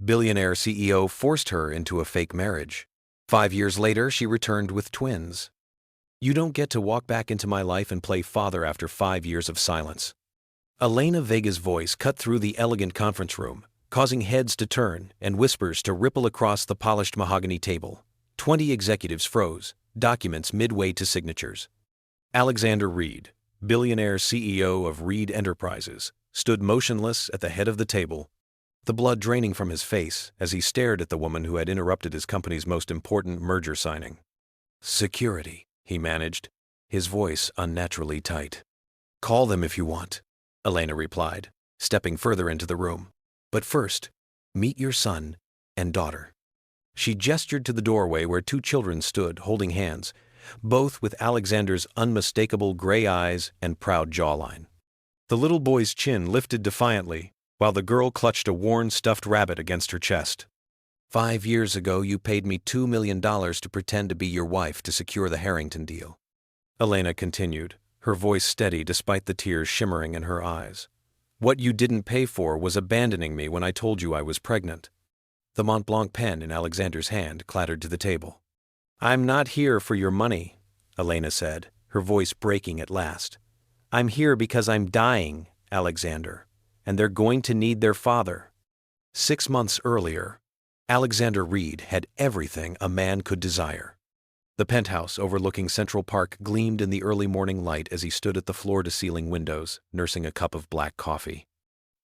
Billionaire CEO forced her into a fake marriage. 5 years later, she returned with twins. You don't get to walk back into my life and play father after 5 years of silence. Elena Vega's voice cut through the elegant conference room, causing heads to turn and whispers to ripple across the polished mahogany table. 20 executives froze, documents midway to signatures. Alexander Reed, billionaire CEO of Reed Enterprises, stood motionless at the head of the table, the blood draining from his face as he stared at the woman who had interrupted his company's most important merger signing. Security, he managed, his voice unnaturally tight. Call them if you want, Elena replied, stepping further into the room. But first, meet your son and daughter. She gestured to the doorway where 2 children stood holding hands, both with Alexander's unmistakable gray eyes and proud jawline. The little boy's chin lifted defiantly, while the girl clutched a worn stuffed rabbit against her chest. 5 years ago, you paid me $2 million to pretend to be your wife to secure the Harrington deal. Elena continued, her voice steady despite the tears shimmering in her eyes. What you didn't pay for was abandoning me when I told you I was pregnant. The Mont Blanc pen in Alexander's hand clattered to the table. I'm not here for your money, Elena said, her voice breaking at last. I'm here because I'm dying, Alexander, and they're going to need their father. 6 months earlier, Alexander Reed had everything a man could desire. The penthouse overlooking Central Park gleamed in the early morning light as he stood at the floor-to-ceiling windows, nursing a cup of black coffee.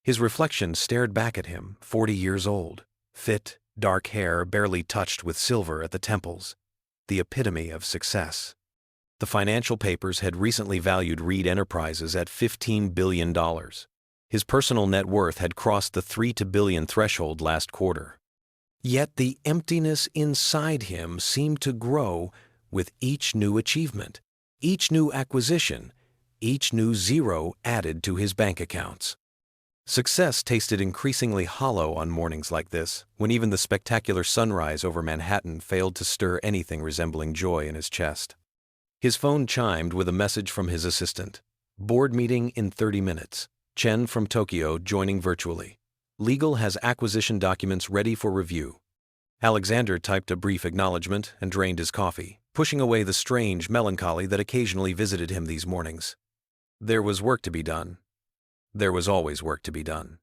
His reflection stared back at him, 40 years old, fit, dark hair barely touched with silver at the temples, the epitome of success. The financial papers had recently valued Reed Enterprises at $15 billion. His personal net worth had crossed the $3 billion threshold last quarter. Yet the emptiness inside him seemed to grow with each new achievement, each new acquisition, each new zero added to his bank accounts. Success tasted increasingly hollow on mornings like this, when even the spectacular sunrise over Manhattan failed to stir anything resembling joy in his chest. His phone chimed with a message from his assistant. Board meeting in 30 minutes. Chen from Tokyo joining virtually. Legal has acquisition documents ready for review. Alexander typed a brief acknowledgement and drained his coffee, pushing away the strange melancholy that occasionally visited him these mornings. There was work to be done. There was always work to be done.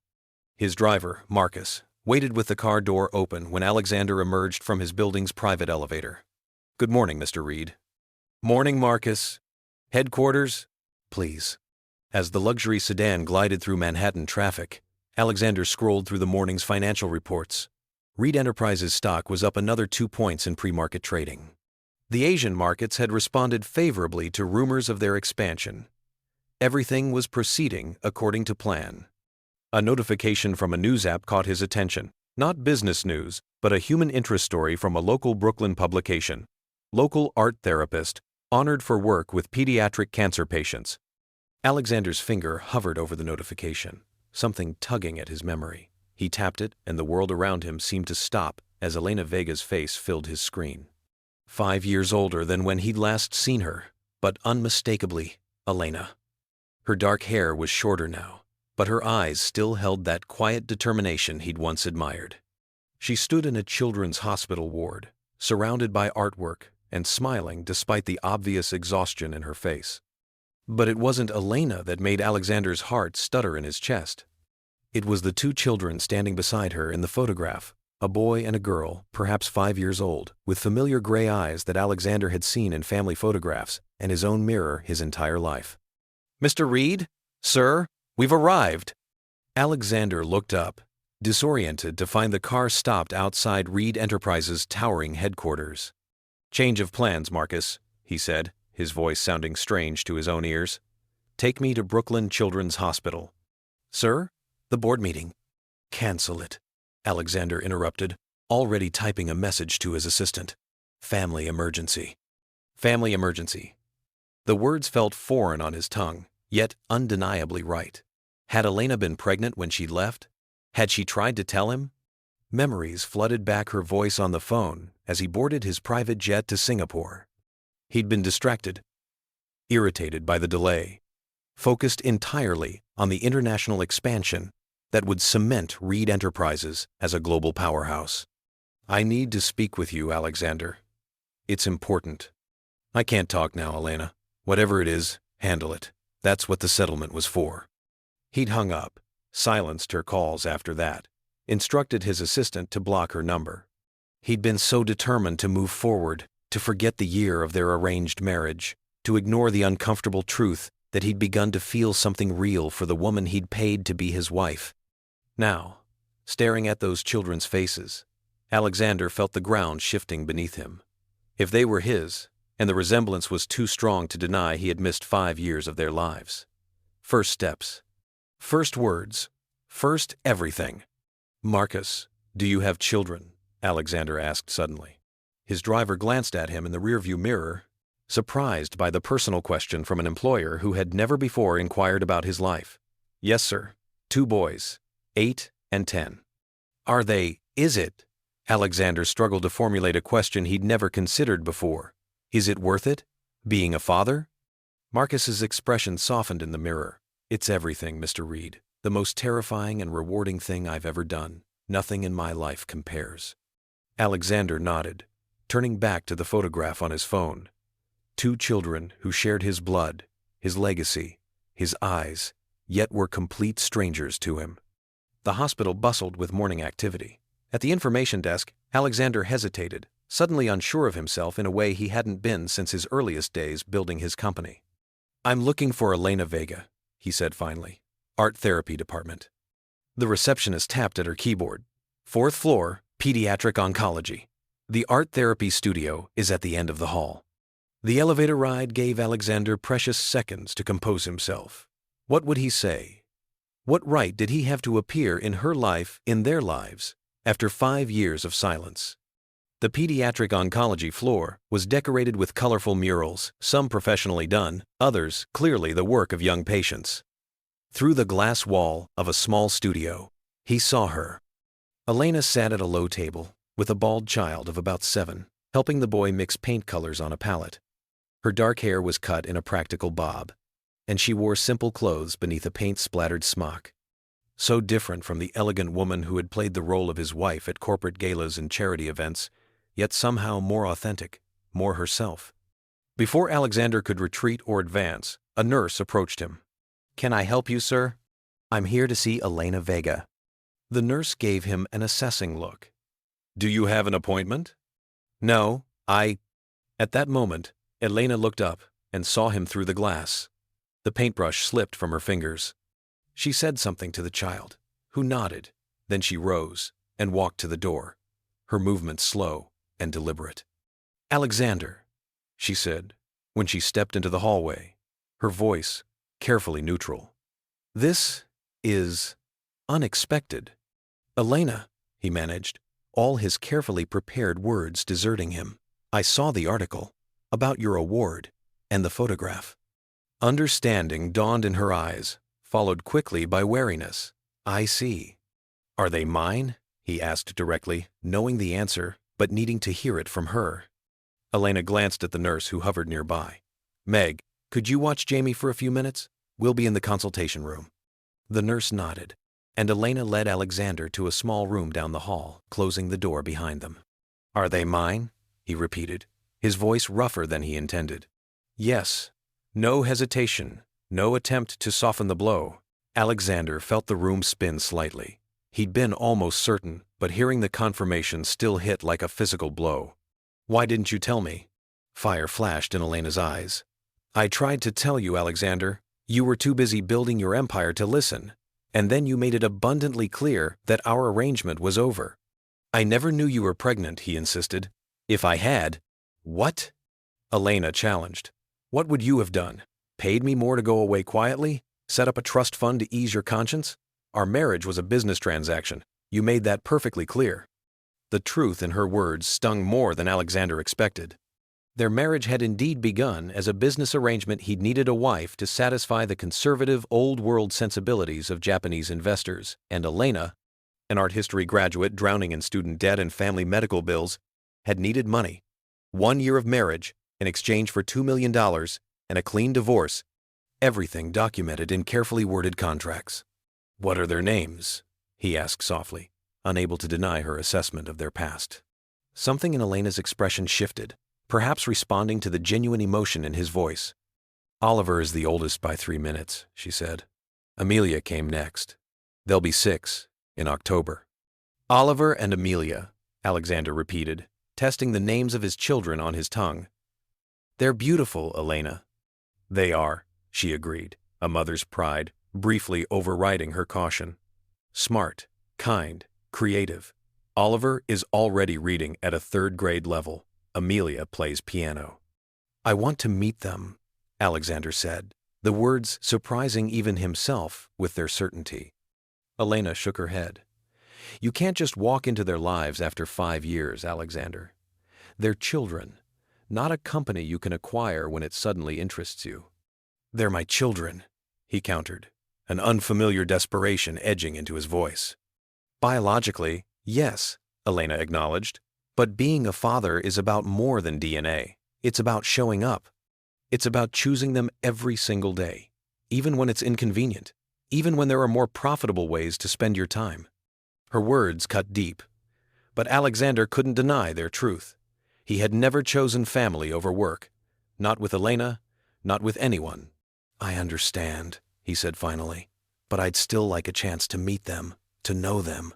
His driver, Marcus, waited with the car door open when Alexander emerged from his building's private elevator. Good morning, Mr. Reed. Morning, Marcus. Headquarters? Please. As the luxury sedan glided through Manhattan traffic, Alexander scrolled through the morning's financial reports. Reed Enterprises stock was up another 2 points in pre-market trading. The Asian markets had responded favorably to rumors of their expansion. Everything was proceeding according to plan. A notification from a news app caught his attention. Not business news, but a human interest story from a local Brooklyn publication. Local art therapist, honored for work with pediatric cancer patients. Alexander's finger hovered over the notification, something tugging at his memory. He tapped it, and the world around him seemed to stop as Elena Vega's face filled his screen. 5 years older than when he'd last seen her, but unmistakably Elena. Her dark hair was shorter now, but her eyes still held that quiet determination he'd once admired. She stood in a children's hospital ward, surrounded by artwork and smiling despite the obvious exhaustion in her face. But it wasn't Elena that made Alexander's heart stutter in his chest. It was the 2 children standing beside her in the photograph, a boy and a girl, perhaps 5 years old, with familiar gray eyes that Alexander had seen in family photographs and his own mirror his entire life. Mr. Reed? Sir, we've arrived. Alexander looked up, disoriented to find the car stopped outside Reed Enterprises' towering headquarters. Change of plans, Marcus, he said, his voice sounding strange to his own ears. Take me to Brooklyn Children's Hospital. Sir? The board meeting. Cancel it, Alexander interrupted, already typing a message to his assistant. Family emergency. Family emergency. The words felt foreign on his tongue, yet undeniably right. Had Elena been pregnant when she left? Had she tried to tell him? Memories flooded back her voice on the phone as he boarded his private jet to Singapore. He'd been distracted, irritated by the delay, focused entirely on the international expansion that would cement Reed Enterprises as a global powerhouse. I need to speak with you, Alexander. It's important. I can't talk now, Elena. Whatever it is, handle it. That's what the settlement was for. He'd hung up, silenced her calls after that, instructed his assistant to block her number. He'd been so determined to move forward, to forget the year of their arranged marriage, to ignore the uncomfortable truth that he'd begun to feel something real for the woman he'd paid to be his wife. Now, staring at those children's faces, Alexander felt the ground shifting beneath him. If they were his, and the resemblance was too strong to deny, he had missed 5 years of their lives. First steps. First words. First everything. Marcus, do you have children? Alexander asked suddenly. His driver glanced at him in the rearview mirror, surprised by the personal question from an employer who had never before inquired about his life. Yes, sir. 2 boys, 8 and 10. Is it? Alexander struggled to formulate a question he'd never considered before. Is it worth it? Being a father? Marcus's expression softened in the mirror. It's everything, Mr. Reed. The most terrifying and rewarding thing I've ever done. Nothing in my life compares. Alexander nodded, turning back to the photograph on his phone. 2 children who shared his blood, his legacy, his eyes, yet were complete strangers to him. The hospital bustled with morning activity. At the information desk, Alexander hesitated, suddenly unsure of himself in a way he hadn't been since his earliest days building his company. I'm looking for Elena Vega, he said finally. Art therapy department. The receptionist tapped at her keyboard. 4th floor, pediatric oncology. The art therapy studio is at the end of the hall. The elevator ride gave Alexander precious seconds to compose himself. What would he say? What right did he have to appear in her life, in their lives, after 5 years of silence? The pediatric oncology floor was decorated with colorful murals, some professionally done, others clearly the work of young patients. Through the glass wall of a small studio, he saw her. Elena sat at a low table, with a bald child of about 7, helping the boy mix paint colors on a palette. Her dark hair was cut in a practical bob, and she wore simple clothes beneath a paint-splattered smock. So different from the elegant woman who had played the role of his wife at corporate galas and charity events, yet somehow more authentic, more herself. Before Alexander could retreat or advance, a nurse approached him. Can I help you, sir? I'm here to see Elena Vega. The nurse gave him an assessing look. Do you have an appointment? No, At that moment, Elena looked up and saw him through the glass. The paintbrush slipped from her fingers. She said something to the child, who nodded. Then she rose and walked to the door, her movements slow and deliberate. Alexander, she said, when she stepped into the hallway, her voice carefully neutral. This is unexpected. Elena, he managed, all his carefully prepared words deserting him. I saw the article about your award and the photograph. Understanding dawned in her eyes, followed quickly by wariness. I see. Are they mine? He asked directly, knowing the answer, but needing to hear it from her. Elena glanced at the nurse who hovered nearby. Meg, could you watch Jamie for a few minutes? We'll be in the consultation room. The nurse nodded, and Elena led Alexander to a small room down the hall, closing the door behind them. Are they mine? He repeated, his voice rougher than he intended. Yes. No hesitation, no attempt to soften the blow. Alexander felt the room spin slightly. He'd been almost certain, but hearing the confirmation still hit like a physical blow. Why didn't you tell me? Fire flashed in Elena's eyes. I tried to tell you, Alexander. You were too busy building your empire to listen, and then you made it abundantly clear that our arrangement was over. I never knew you were pregnant, he insisted. If I had... What? Elena challenged. What would you have done? Paid me more to go away quietly? Set up a trust fund to ease your conscience? Our marriage was a business transaction. You made that perfectly clear. The truth in her words stung more than Alexander expected. Their marriage had indeed begun as a business arrangement he'd needed a wife to satisfy the conservative old-world sensibilities of Japanese investors, and Elena, an art history graduate drowning in student debt and family medical bills, had needed money. 1 year of marriage in exchange for $2 million and a clean divorce, everything documented in carefully worded contracts. What are their names? he asked softly, unable to deny her assessment of their past. Something in Elena's expression shifted, perhaps responding to the genuine emotion in his voice. Oliver is the oldest by 3 minutes, she said. Amelia came next. They'll be 6 in October. Oliver and Amelia, Alexander repeated, testing the names of his children on his tongue. They're beautiful, Elena. They are, she agreed, a mother's pride, briefly overriding her caution. Smart, kind, creative. Oliver is already reading at a 3rd grade level. Amelia plays piano. I want to meet them, Alexander said, the words surprising even himself with their certainty. Elena shook her head. You can't just walk into their lives after 5 years, Alexander. They're children, not a company you can acquire when it suddenly interests you. They're my children, he countered, an unfamiliar desperation edging into his voice. Biologically, yes, Elena acknowledged, but being a father is about more than DNA. It's about showing up. It's about choosing them every single day, even when it's inconvenient, even when there are more profitable ways to spend your time. Her words cut deep, but Alexander couldn't deny their truth. He had never chosen family over work, not with Elena, not with anyone. I understand, he said finally, but I'd still like a chance to meet them, to know them.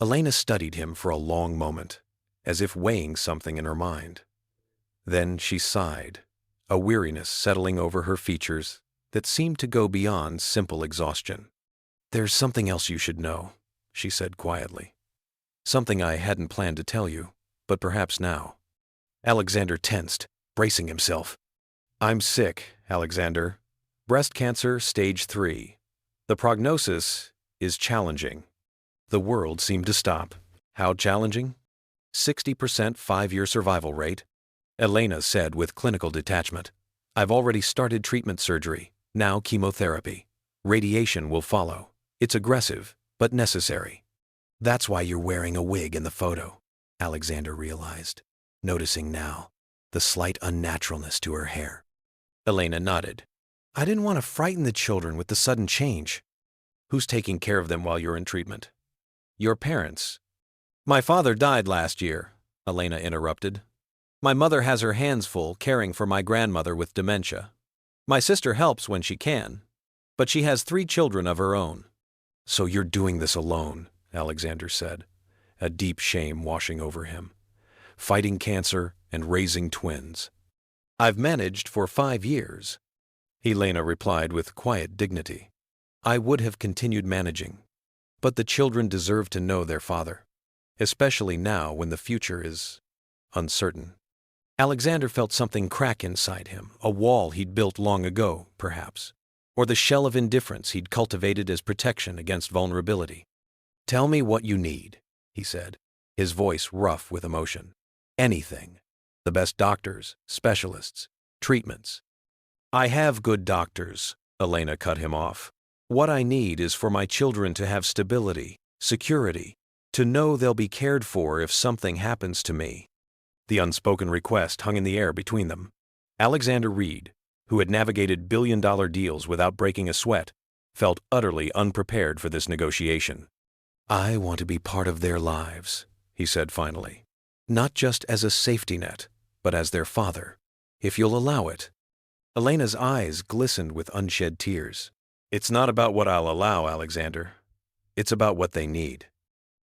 Elena studied him for a long moment, as if weighing something in her mind. Then she sighed, a weariness settling over her features that seemed to go beyond simple exhaustion. There's something else you should know, she said quietly. Something I hadn't planned to tell you, but perhaps now. Alexander tensed, bracing himself. I'm sick, Alexander. Breast cancer, stage 3. The prognosis is challenging. The world seemed to stop. How challenging? 60% 5-year survival rate, Elena said with clinical detachment. I've already started treatment surgery, now chemotherapy. Radiation will follow. It's aggressive, but necessary. That's why you're wearing a wig in the photo, Alexander realized, noticing now the slight unnaturalness to her hair. Elena nodded. I didn't want to frighten the children with the sudden change. Who's taking care of them while you're in treatment? Your parents. My father died last year, Elena interrupted. My mother has her hands full caring for my grandmother with dementia. My sister helps when she can, but she has 3 children of her own. So you're doing this alone, Alexander said, a deep shame washing over him. Fighting cancer and raising twins. I've managed for 5 years, Elena replied with quiet dignity. I would have continued managing, but the children deserve to know their father, especially now when the future is uncertain. Alexander felt something crack inside him, a wall he'd built long ago, perhaps, or the shell of indifference he'd cultivated as protection against vulnerability. Tell me what you need, he said, his voice rough with emotion. Anything. The best doctors, specialists, treatments. I have good doctors, Elena cut him off. What I need is for my children to have stability, security, to know they'll be cared for if something happens to me. The unspoken request hung in the air between them. Alexander Reed, who had navigated billion-dollar deals without breaking a sweat, felt utterly unprepared for this negotiation. I want to be part of their lives, he said finally. Not just as a safety net, but as their father, if you'll allow it. Elena's eyes glistened with unshed tears. It's not about what I'll allow, Alexander. It's about what they need.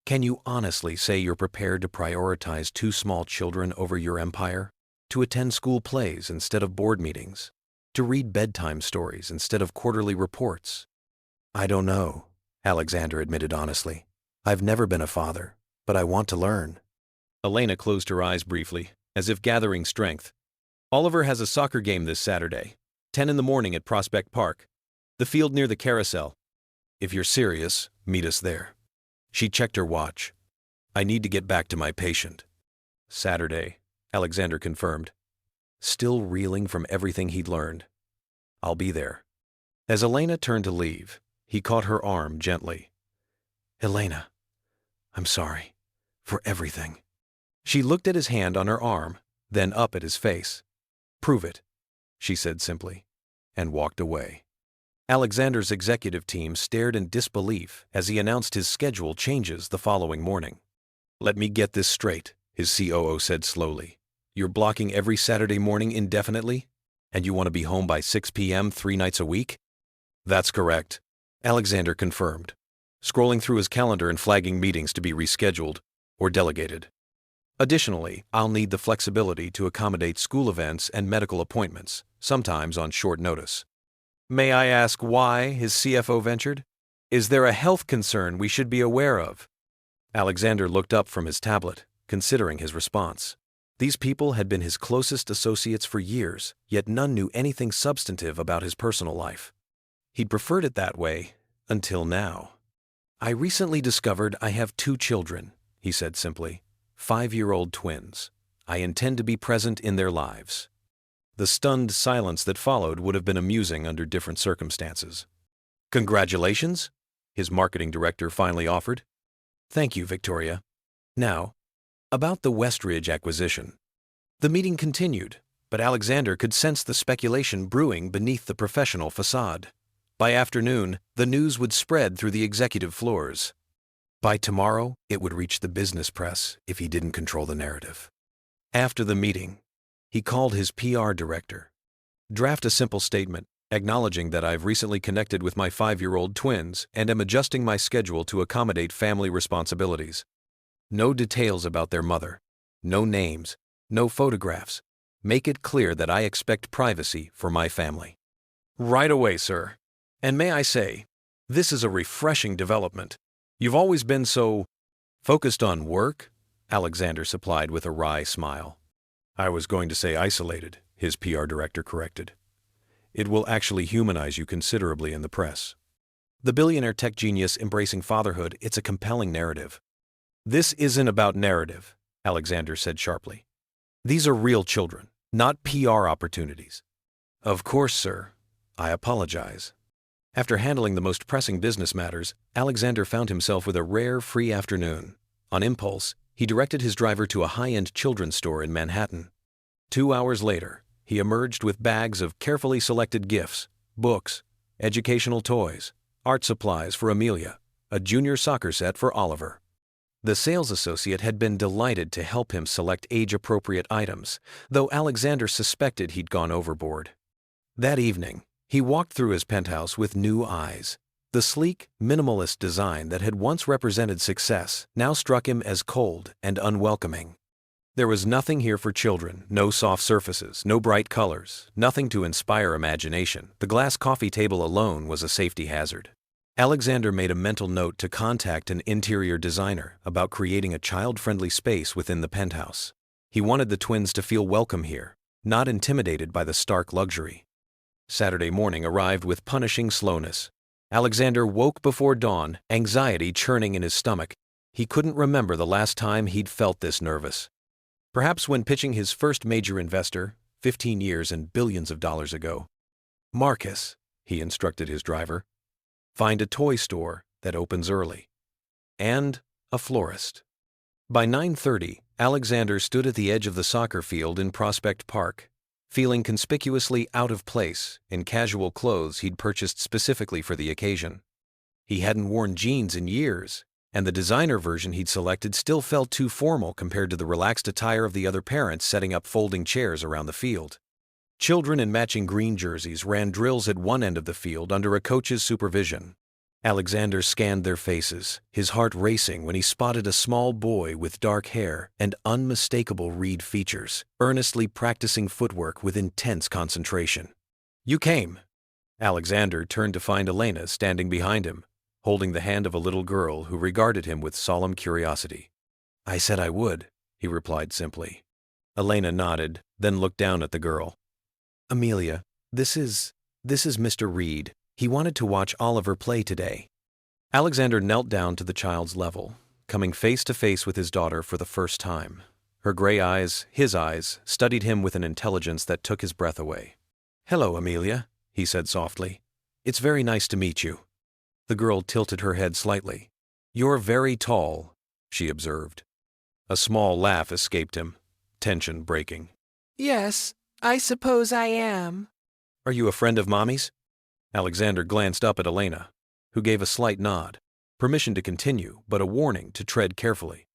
Can you honestly say you're prepared to prioritize 2 small children over your empire? To attend school plays instead of board meetings? To read bedtime stories instead of quarterly reports? I don't know, Alexander admitted honestly. I've never been a father, but I want to learn. Elena closed her eyes briefly, as if gathering strength. Oliver has a soccer game this Saturday, 10 in the morning at Prospect Park, the field near the carousel. If you're serious, meet us there. She checked her watch. I need to get back to my patient. Saturday, Alexander confirmed, still reeling from everything he'd learned. I'll be there. As Elena turned to leave, he caught her arm gently. Elena, I'm sorry for everything. She looked at his hand on her arm, then up at his face. Prove it, she said simply, and walked away. Alexander's executive team stared in disbelief as he announced his schedule changes the following morning. "Let me get this straight," his COO said slowly. "You're blocking every Saturday morning indefinitely? And you want to be home by 6 p.m. 3 nights a week?" "That's correct," Alexander confirmed, scrolling through his calendar and flagging meetings to be rescheduled or delegated. "Additionally, I'll need the flexibility to accommodate school events and medical appointments, sometimes on short notice." "May I ask why?" his CFO ventured. "Is there a health concern we should be aware of?" Alexander looked up from his tablet, considering his response. These people had been his closest associates for years, yet none knew anything substantive about his personal life. He'd preferred it that way, until now. "I recently discovered I have 2 children," he said simply. 5-year-old twins. I intend to be present in their lives." The stunned silence that followed would have been amusing under different circumstances. "Congratulations," his marketing director finally offered. "Thank you, Victoria. Now, about the Westridge acquisition." The meeting continued, but Alexander could sense the speculation brewing beneath the professional facade. By afternoon, the news would spread through the executive floors. By tomorrow, it would reach the business press if he didn't control the narrative. After the meeting, he called his PR director. "Draft a simple statement, acknowledging that I've recently connected with my 5-year-old twins and am adjusting my schedule to accommodate family responsibilities. No details about their mother. No names. No photographs. Make it clear that I expect privacy for my family." "Right away, sir. And may I say, this is a refreshing development. You've always been so focused on work," Alexander supplied with a wry smile. "I was going to say isolated," his PR director corrected. "It will actually humanize you considerably in the press." The billionaire tech genius embracing fatherhood, it's a compelling narrative. "This isn't about narrative," Alexander said sharply. "These are real children, not PR opportunities." "Of course, sir. I apologize." After handling the most pressing business matters, Alexander found himself with a rare, free afternoon. On impulse, he directed his driver to a high-end children's store in Manhattan. 2 hours later, he emerged with bags of carefully selected gifts, books, educational toys, art supplies for Amelia, a junior soccer set for Oliver. The sales associate had been delighted to help him select age-appropriate items, though Alexander suspected he'd gone overboard. That evening, he walked through his penthouse with new eyes. The sleek, minimalist design that had once represented success now struck him as cold and unwelcoming. There was nothing here for children, no soft surfaces, no bright colors, nothing to inspire imagination. The glass coffee table alone was a safety hazard. Alexander made a mental note to contact an interior designer about creating a child-friendly space within the penthouse. He wanted the twins to feel welcome here, not intimidated by the stark luxury. Saturday morning arrived with punishing slowness. Alexander woke before dawn, anxiety churning in his stomach. He couldn't remember the last time he'd felt this nervous. Perhaps when pitching his first major investor, 15 years and billions of dollars ago. "Marcus," he instructed his driver, "find a toy store that opens early. And a florist." By 9:30, Alexander stood at the edge of the soccer field in Prospect Park, feeling conspicuously out of place in casual clothes he'd purchased specifically for the occasion. He hadn't worn jeans in years, and the designer version he'd selected still felt too formal compared to the relaxed attire of the other parents setting up folding chairs around the field. Children in matching green jerseys ran drills at one end of the field under a coach's supervision. Alexander scanned their faces, his heart racing when he spotted a small boy with dark hair and unmistakable Reed features, earnestly practicing footwork with intense concentration. "You came." Alexander turned to find Elena standing behind him, holding the hand of a little girl who regarded him with solemn curiosity. "I said I would," he replied simply. Elena nodded, then looked down at the girl. "Amelia, this is Mr. Reed. He wanted to watch Oliver play today." Alexander knelt down to the child's level, coming face to face with his daughter for the first time. Her gray eyes, his eyes, studied him with an intelligence that took his breath away. "Hello, Amelia," he said softly. "It's very nice to meet you." The girl tilted her head slightly. "You're very tall," she observed. A small laugh escaped him, tension breaking. "Yes, I suppose I am." "Are you a friend of Mommy's?" Alexander glanced up at Elena, who gave a slight nod, permission to continue, but a warning to tread carefully.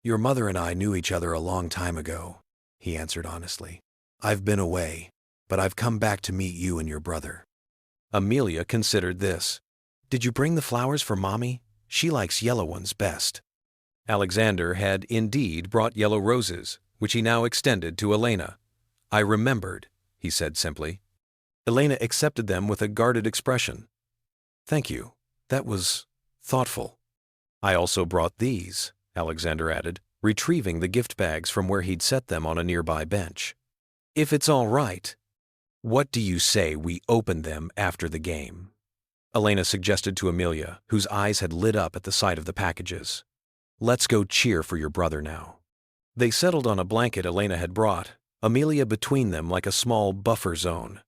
"Your mother and I knew each other a long time ago," he answered honestly. "I've been away, but I've come back to meet you and your brother." Amelia considered this. "Did you bring the flowers for Mommy? She likes yellow ones best." Alexander had indeed brought yellow roses, which he now extended to Elena. "I remembered," he said simply. Elena accepted them with a guarded expression. "Thank you. That was thoughtful." "I also brought these," Alexander added, retrieving the gift bags from where he'd set them on a nearby bench. "If it's all right, what do you say we open them after the game?" Elena suggested to Amelia, whose eyes had lit up at the sight of the packages. "Let's go cheer for your brother now." They settled on a blanket Elena had brought, Amelia between them like a small buffer zone.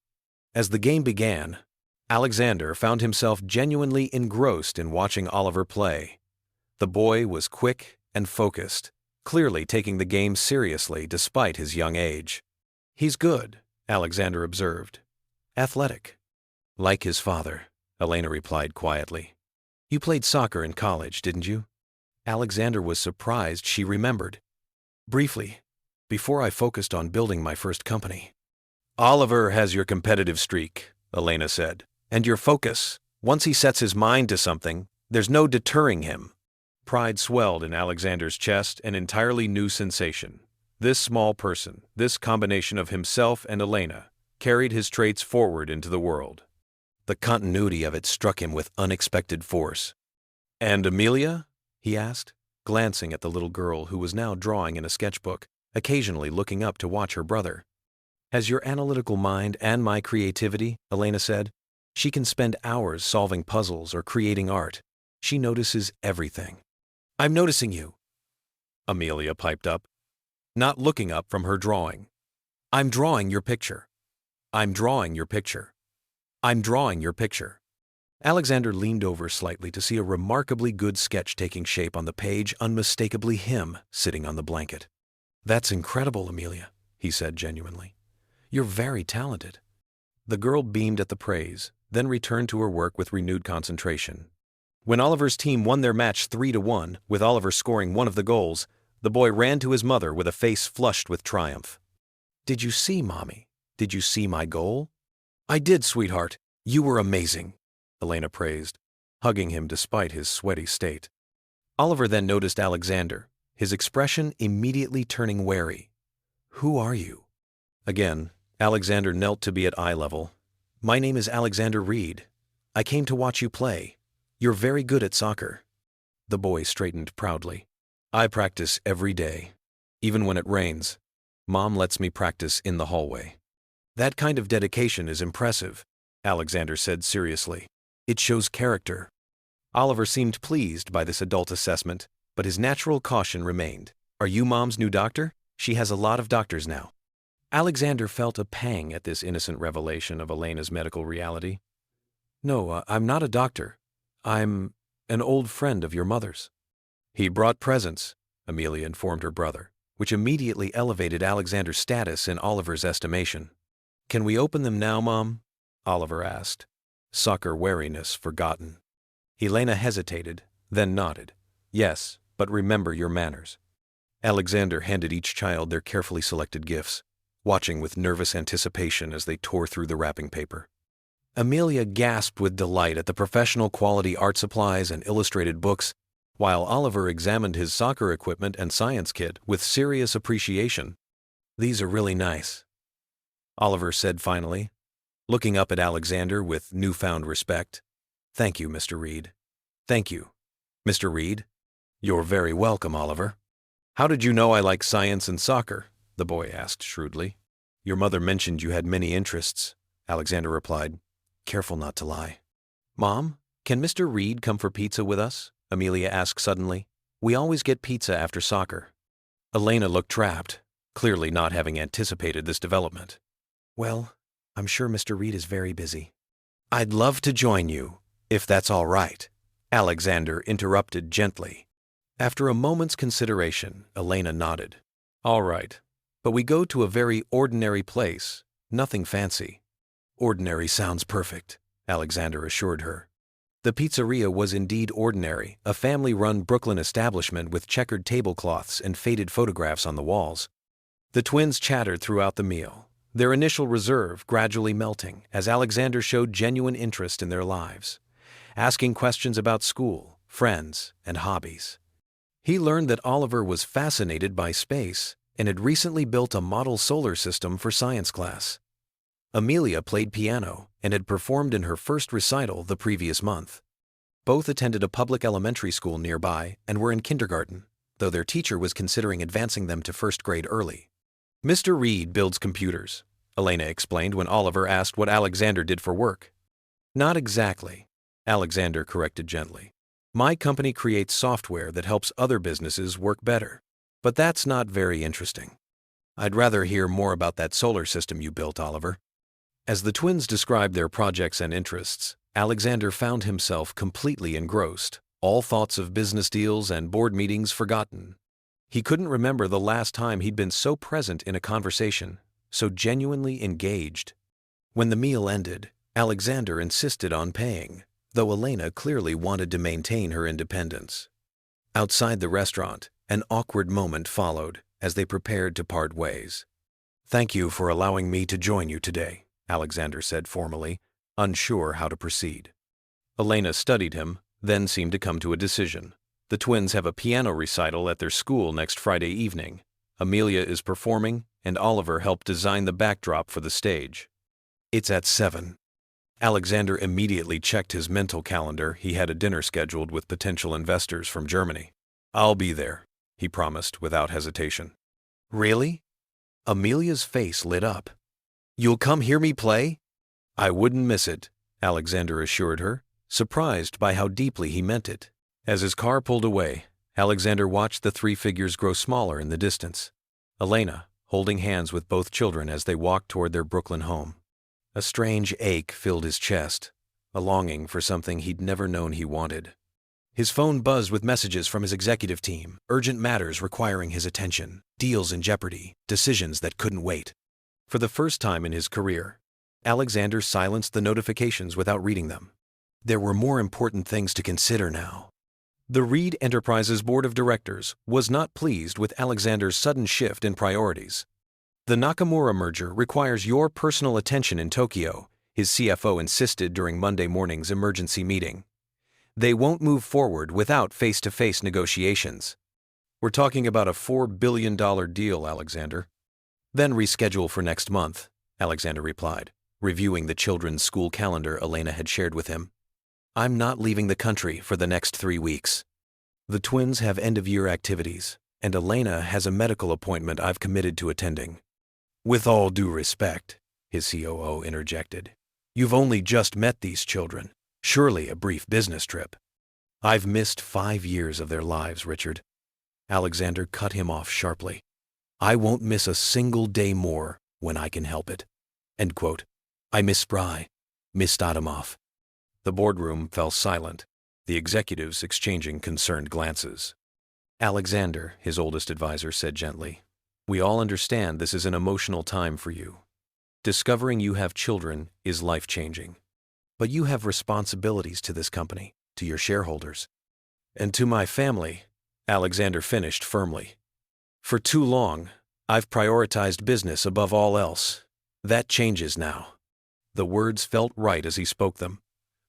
As the game began, Alexander found himself genuinely engrossed in watching Oliver play. The boy was quick and focused, clearly taking the game seriously despite his young age. "He's good," Alexander observed. "Athletic." "Like his father," Elena replied quietly. "You played soccer in college, didn't you?" Alexander was surprised she remembered. "Briefly, before I focused on building my first company." "Oliver has your competitive streak," Elena said, "and your focus. Once he sets his mind to something, there's no deterring him." Pride swelled in Alexander's chest, an entirely new sensation. This small person, this combination of himself and Elena, carried his traits forward into the world. The continuity of it struck him with unexpected force. "And Amelia?" he asked, glancing at the little girl who was now drawing in a sketchbook, occasionally looking up to watch her brother. "Has your analytical mind and my creativity," Elena said. "She can spend hours solving puzzles or creating art. She notices everything." "I'm noticing you," Amelia piped up, not looking up from her drawing. "I'm drawing your picture. I'm drawing your picture. I'm drawing your picture." Alexander leaned over slightly to see a remarkably good sketch taking shape on the page, unmistakably him sitting on the blanket. "That's incredible, Amelia," he said genuinely. "You're very talented." The girl beamed at the praise, then returned to her work with renewed concentration. When Oliver's team won their match 3-1, with Oliver scoring one of the goals, the boy ran to his mother with a face flushed with triumph. "Did you see, Mommy? Did you see my goal?" "I did, sweetheart. You were amazing," Elena praised, hugging him despite his sweaty state. Oliver then noticed Alexander, his expression immediately turning wary. "Who are you?" Again, Alexander knelt to be at eye level. "My name is Alexander Reed. I came to watch you play. You're very good at soccer." The boy straightened proudly. "I practice every day. Even when it rains, Mom lets me practice in the hallway." "That kind of dedication is impressive," Alexander said seriously. "It shows character." Oliver seemed pleased by this adult assessment, but his natural caution remained. "Are you Mom's new doctor? She has a lot of doctors now." Alexander felt a pang at this innocent revelation of Elena's medical reality. "No, I'm not a doctor. I'm an old friend of your mother's." "He brought presents," Amelia informed her brother, which immediately elevated Alexander's status in Oliver's estimation. "Can we open them now, Mom?" Oliver asked, soccer wariness forgotten. Elena hesitated, then nodded. "Yes, but remember your manners." Alexander handed each child their carefully selected gifts, watching with nervous anticipation as they tore through the wrapping paper. Amelia gasped with delight at the professional quality art supplies and illustrated books, while Oliver examined his soccer equipment and science kit with serious appreciation. "These are really nice," Oliver said finally, looking up at Alexander with newfound respect. "Thank you, Mr. Reed." "Thank you, Mr. Reed." "You're very welcome, Oliver." "How did you know I like science and soccer?" the boy asked shrewdly. "Your mother mentioned you had many interests," Alexander replied, careful not to lie. "Mom, can Mr. Reed come for pizza with us?" Amelia asked suddenly. "We always get pizza after soccer." Elena looked trapped, clearly not having anticipated this development. "Well, I'm sure Mr. Reed is very busy." "I'd love to join you, if that's all right," Alexander interrupted gently. After a moment's consideration, Elena nodded. "All right, but we go to a very ordinary place, nothing fancy." "Ordinary sounds perfect," Alexander assured her. The pizzeria was indeed ordinary, a family-run Brooklyn establishment with checkered tablecloths and faded photographs on the walls. The twins chattered throughout the meal, their initial reserve gradually melting as Alexander showed genuine interest in their lives, asking questions about school, friends, and hobbies. He learned that Oliver was fascinated by space and had recently built a model solar system for science class. Amelia played piano and had performed in her first recital the previous month. Both attended a public elementary school nearby and were in kindergarten, though their teacher was considering advancing them to first grade early. Mr. Reed builds computers, Elena explained when Oliver asked what Alexander did for work. Not exactly, Alexander corrected gently. My company creates software that helps other businesses work better. But that's not very interesting. I'd rather hear more about that solar system you built, Oliver. As the twins described their projects and interests, Alexander found himself completely engrossed, all thoughts of business deals and board meetings forgotten. He couldn't remember the last time he'd been so present in a conversation, so genuinely engaged. When the meal ended, Alexander insisted on paying, though Elena clearly wanted to maintain her independence. Outside the restaurant, an awkward moment followed as they prepared to part ways. Thank you for allowing me to join you today, Alexander said formally, unsure how to proceed. Elena studied him, then seemed to come to a decision. The twins have a piano recital at their school next Friday evening. Amelia is performing, and Oliver helped design the backdrop for the stage. It's at 7. Alexander immediately checked his mental calendar. He had a dinner scheduled with potential investors from Germany. I'll be there, he promised without hesitation. Really? Amelia's face lit up. You'll come hear me play? I wouldn't miss it, Alexander assured her, surprised by how deeply he meant it. As his car pulled away, Alexander watched the three figures grow smaller in the distance. Elena, holding hands with both children as they walked toward their Brooklyn home. A strange ache filled his chest, a longing for something he'd never known he wanted. His phone buzzed with messages from his executive team, urgent matters requiring his attention, deals in jeopardy, decisions that couldn't wait. For the first time in his career, Alexander silenced the notifications without reading them. There were more important things to consider now. The Reed Enterprises Board of Directors was not pleased with Alexander's sudden shift in priorities. The Nakamura merger requires your personal attention in Tokyo, his CFO insisted during Monday morning's emergency meeting. They won't move forward without face-to-face negotiations. We're talking about a $4 billion deal, Alexander. Then reschedule for next month, Alexander replied, reviewing the children's school calendar Elena had shared with him. I'm not leaving the country for the next 3 weeks. The twins have end-of-year activities, and Elena has a medical appointment I've committed to attending. With all due respect, his COO interjected, you've only just met these children, surely a brief business trip. I've missed 5 years of their lives, Richard. Alexander cut him off sharply. I won't miss a single day more when I can help it. End quote. I miss Spry, Miss Adamov. The boardroom fell silent, the executives exchanging concerned glances. Alexander, his oldest advisor, said gently, we all understand this is an emotional time for you. Discovering you have children is life-changing. But you have responsibilities to this company, to your shareholders. And to my family, Alexander finished firmly. For too long, I've prioritized business above all else. That changes now. The words felt right as he spoke them,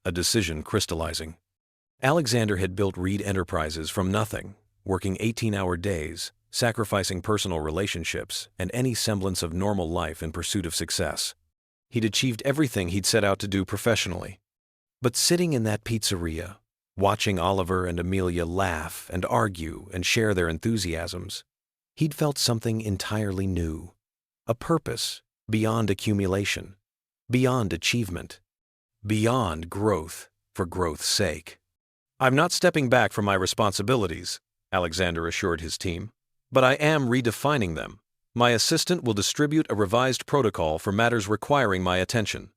a decision crystallizing. Alexander had built Reed Enterprises from nothing, working 18-hour days, sacrificing personal relationships and any semblance of normal life in pursuit of success. He'd achieved everything he'd set out to do professionally. But sitting in that pizzeria, watching Oliver and Amelia laugh and argue and share their enthusiasms, he'd felt something entirely new, a purpose beyond accumulation, beyond achievement, beyond growth for growth's sake. I'm not stepping back from my responsibilities, Alexander assured his team, but I am redefining them. My assistant will distribute a revised protocol for matters requiring my attention.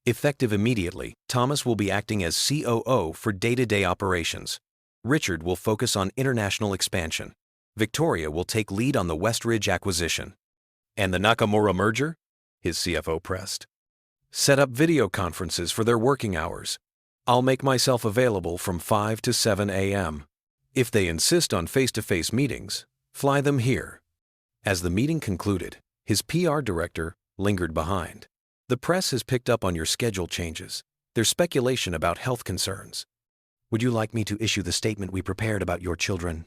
Effective immediately, Thomas will be acting as COO for day-to-day operations. Richard will focus on international expansion. Victoria will take lead on the Westridge acquisition. And the Nakamura merger? His CFO pressed. Set up video conferences for their working hours. I'll make myself available from 5 to 7 a.m. If they insist on face-to-face meetings, fly them here. As the meeting concluded, his PR director lingered behind. The press has picked up on your schedule changes. There's speculation about health concerns. Would you like me to issue the statement we prepared about your children?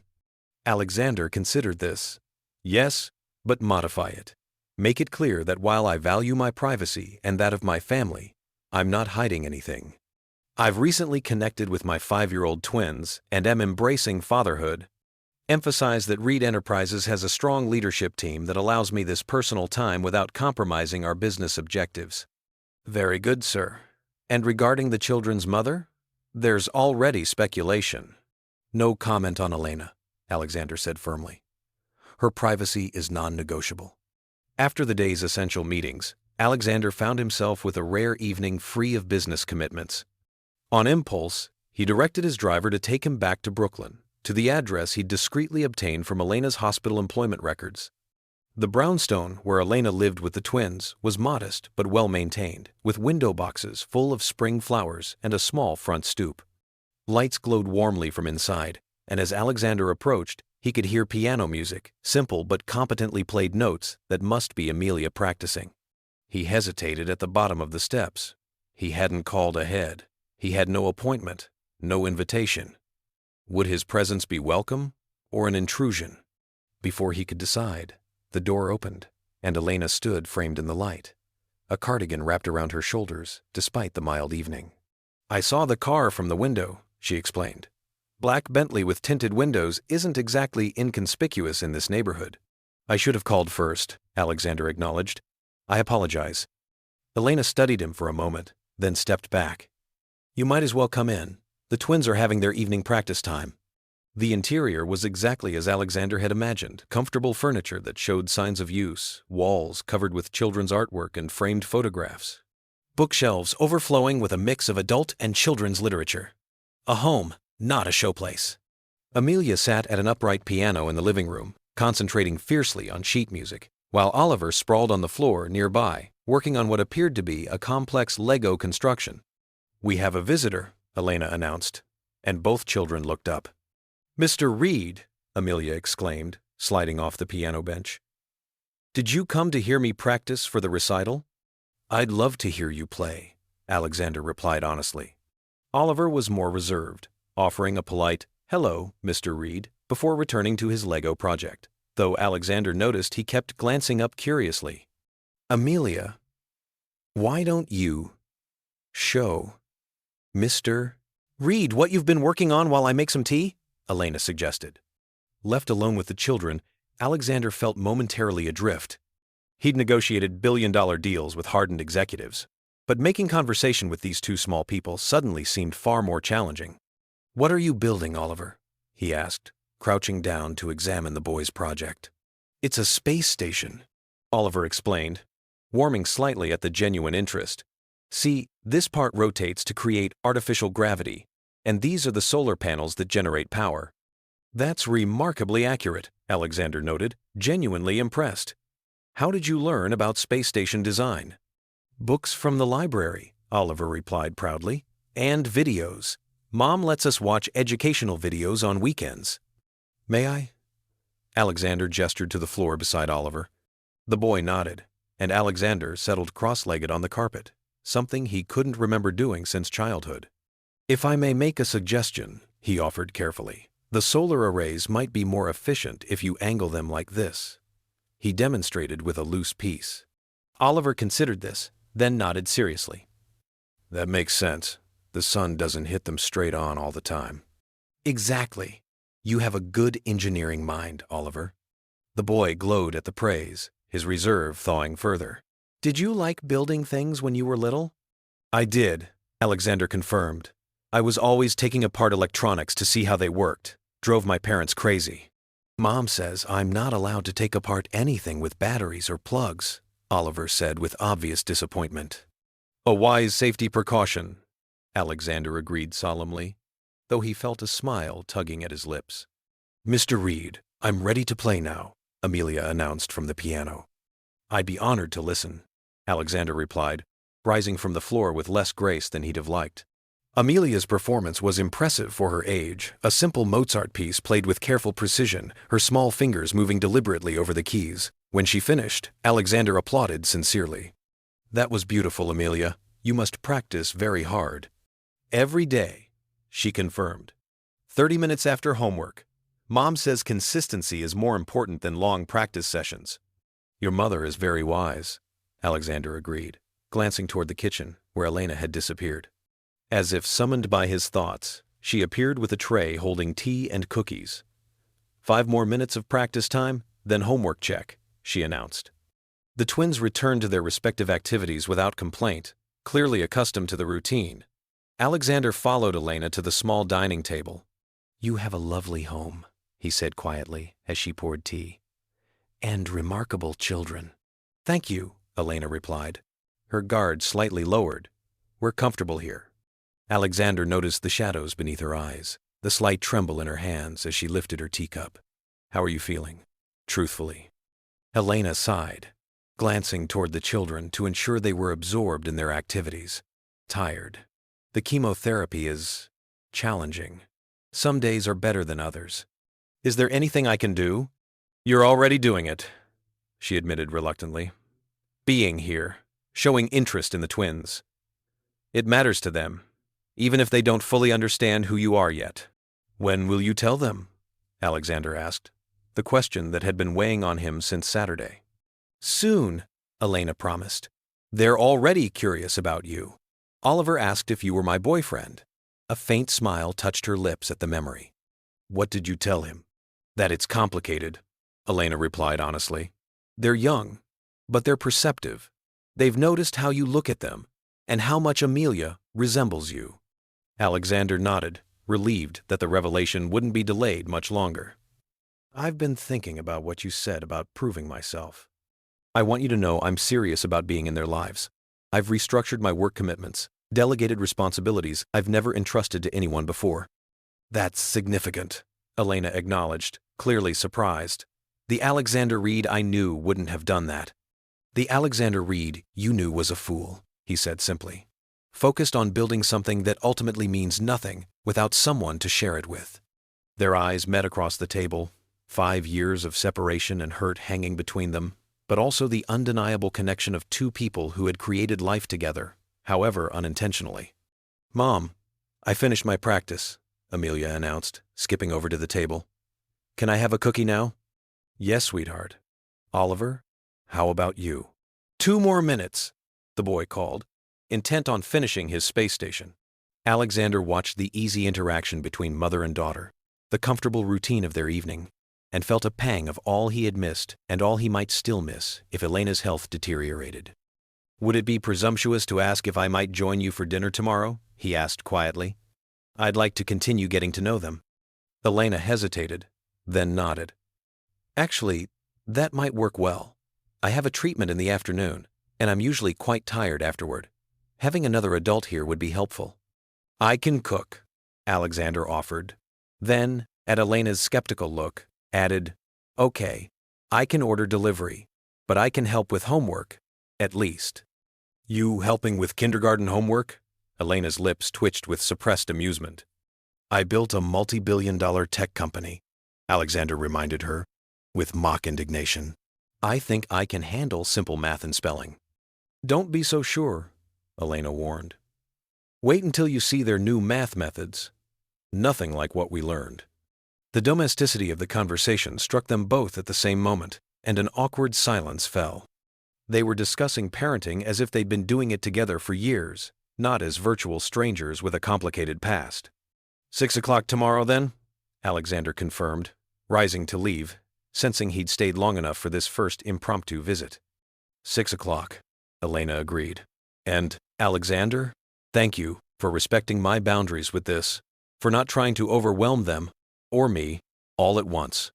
Alexander considered this. Yes, but modify it. Make it clear that while I value my privacy and that of my family, I'm not hiding anything. I've recently connected with my 5-year-old twins and am embracing fatherhood. Emphasize that Reed Enterprises has a strong leadership team that allows me this personal time without compromising our business objectives. Very good, sir. And regarding the children's mother? There's already speculation. No comment on Elena, Alexander said firmly. Her privacy is non-negotiable. After the day's essential meetings, Alexander found himself with a rare evening free of business commitments. On impulse, he directed his driver to take him back to Brooklyn, to the address he'd discreetly obtained from Elena's hospital employment records. The brownstone where Elena lived with the twins was modest but well-maintained, with window boxes full of spring flowers and a small front stoop. Lights glowed warmly from inside, and as Alexander approached, he could hear piano music, simple but competently played notes that must be Amelia practicing. He hesitated at the bottom of the steps. He hadn't called ahead. He had no appointment, no invitation. Would his presence be welcome or an intrusion? Before he could decide, the door opened, and Elena stood framed in the light. A cardigan wrapped around her shoulders, despite the mild evening. I saw the car from the window, she explained. Black Bentley with tinted windows isn't exactly inconspicuous in this neighborhood. I should have called first, Alexander acknowledged. I apologize. Elena studied him for a moment, then stepped back. You might as well come in. The twins are having their evening practice time. The interior was exactly as Alexander had imagined, comfortable furniture that showed signs of use, walls covered with children's artwork and framed photographs. Bookshelves overflowing with a mix of adult and children's literature. A home, not a showplace. Amelia sat at an upright piano in the living room, concentrating fiercely on sheet music, while Oliver sprawled on the floor nearby, working on what appeared to be a complex Lego construction. We have a visitor, Elena announced, and both children looked up. Mr. Reed, Amelia exclaimed, sliding off the piano bench. Did you come to hear me practice for the recital? I'd love to hear you play, Alexander replied honestly. Oliver was more reserved, offering a polite, hello, Mr. Reed, before returning to his Lego project, though Alexander noticed he kept glancing up curiously. Amelia, why don't you show Mr. Reed what you've been working on while I make some tea? Elena suggested. Left alone with the children, Alexander felt momentarily adrift. He'd negotiated billion-dollar deals with hardened executives, but making conversation with these two small people suddenly seemed far more challenging. What are you building, Oliver? He asked, crouching down to examine the boy's project. It's a space station, Oliver explained, warming slightly at the genuine interest. See, this part rotates to create artificial gravity, and these are the solar panels that generate power. That's remarkably accurate, Alexander noted, genuinely impressed. How did you learn about space station design? Books from the library, Oliver replied proudly, and videos. Mom lets us watch educational videos on weekends. May I? Alexander gestured to the floor beside Oliver. The boy nodded, and Alexander settled cross-legged on the carpet, something he couldn't remember doing since childhood. If I may make a suggestion, he offered carefully, the solar arrays might be more efficient if you angle them like this. He demonstrated with a loose piece. Oliver considered this, then nodded seriously. That makes sense. The sun doesn't hit them straight on all the time. Exactly. You have a good engineering mind, Oliver. The boy glowed at the praise, his reserve thawing further. Did you like building things when you were little? I did, Alexander confirmed. I was always taking apart electronics to see how they worked. Drove my parents crazy. Mom says I'm not allowed to take apart anything with batteries or plugs, Oliver said with obvious disappointment. A wise safety precaution, Alexander agreed solemnly, though he felt a smile tugging at his lips. Mr. Reed, I'm ready to play now, Amelia announced from the piano. I'd be honored to listen, Alexander replied, rising from the floor with less grace than he'd have liked. Amelia's performance was impressive for her age, a simple Mozart piece played with careful precision, her small fingers moving deliberately over the keys. When she finished, Alexander applauded sincerely. "That was beautiful, Amelia. You must practice very hard." "Every day," she confirmed. 30 minutes after homework. Mom says consistency is more important than long practice sessions. "Your mother is very wise," Alexander agreed, glancing toward the kitchen, where Elena had disappeared. As if summoned by his thoughts, she appeared with a tray holding tea and cookies. 5 more minutes of practice time, then homework check, she announced. The twins returned to their respective activities without complaint, clearly accustomed to the routine. Alexander followed Elena to the small dining table. "You have a lovely home," he said quietly as she poured tea. "And remarkable children." "Thank you," Elena replied, her guard slightly lowered. "We're comfortable here." Alexander noticed the shadows beneath her eyes, the slight tremble in her hands as she lifted her teacup. "How are you feeling?" Truthfully. Elena sighed, glancing toward the children to ensure they were absorbed in their activities. "Tired. The chemotherapy is challenging. Some days are better than others." "Is there anything I can do?" "You're already doing it," she admitted reluctantly. "Being here, showing interest in the twins. It matters to them, even if they don't fully understand who you are yet." "When will you tell them?" Alexander asked, the question that had been weighing on him since Saturday. "Soon," Elena promised. "They're already curious about you. Oliver asked if you were my boyfriend." A faint smile touched her lips at the memory. "What did you tell him?" "That it's complicated," Elena replied honestly. "They're young, but they're perceptive. They've noticed how you look at them, and how much Amelia resembles you." Alexander nodded, relieved that the revelation wouldn't be delayed much longer. "I've been thinking about what you said about proving myself. I want you to know I'm serious about being in their lives. I've restructured my work commitments, delegated responsibilities I've never entrusted to anyone before." "That's significant," Elena acknowledged, clearly surprised. "The Alexander Reed I knew wouldn't have done that." "The Alexander Reed you knew was a fool," he said simply. "Focused on building something that ultimately means nothing without someone to share it with." Their eyes met across the table, 5 years of separation and hurt hanging between them, but also the undeniable connection of 2 people who had created life together, however unintentionally. "Mom, I finished my practice," Amelia announced, skipping over to the table. "Can I have a cookie now?" "Yes, sweetheart." "Oliver, how about you?" 2 more minutes, the boy called, intent on finishing his space station. Alexander watched the easy interaction between mother and daughter, the comfortable routine of their evening, and felt a pang of all he had missed and all he might still miss if Elena's health deteriorated. "Would it be presumptuous to ask if I might join you for dinner tomorrow?" he asked quietly. "I'd like to continue getting to know them." Elena hesitated, then nodded. "Actually, that might work well. I have a treatment in the afternoon, and I'm usually quite tired afterward. Having another adult here would be helpful." "I can cook," Alexander offered. Then, at Elena's skeptical look, added, "Okay, I can order delivery, but I can help with homework, at least." "You helping with kindergarten homework?" Elena's lips twitched with suppressed amusement. "I built a multi-billion-dollar tech company," Alexander reminded her, with mock indignation. "I think I can handle simple math and spelling." "Don't be so sure," Elena warned. "Wait until you see their new math methods. Nothing like what we learned." The domesticity of the conversation struck them both at the same moment, and an awkward silence fell. They were discussing parenting as if they'd been doing it together for years, not as virtual strangers with a complicated past. 6 o'clock tomorrow, then?" Alexander confirmed, rising to leave, sensing he'd stayed long enough for this first impromptu visit. 6 o'clock, Elena agreed. "And, Alexander, thank you for respecting my boundaries with this, for not trying to overwhelm them, or me, all at once."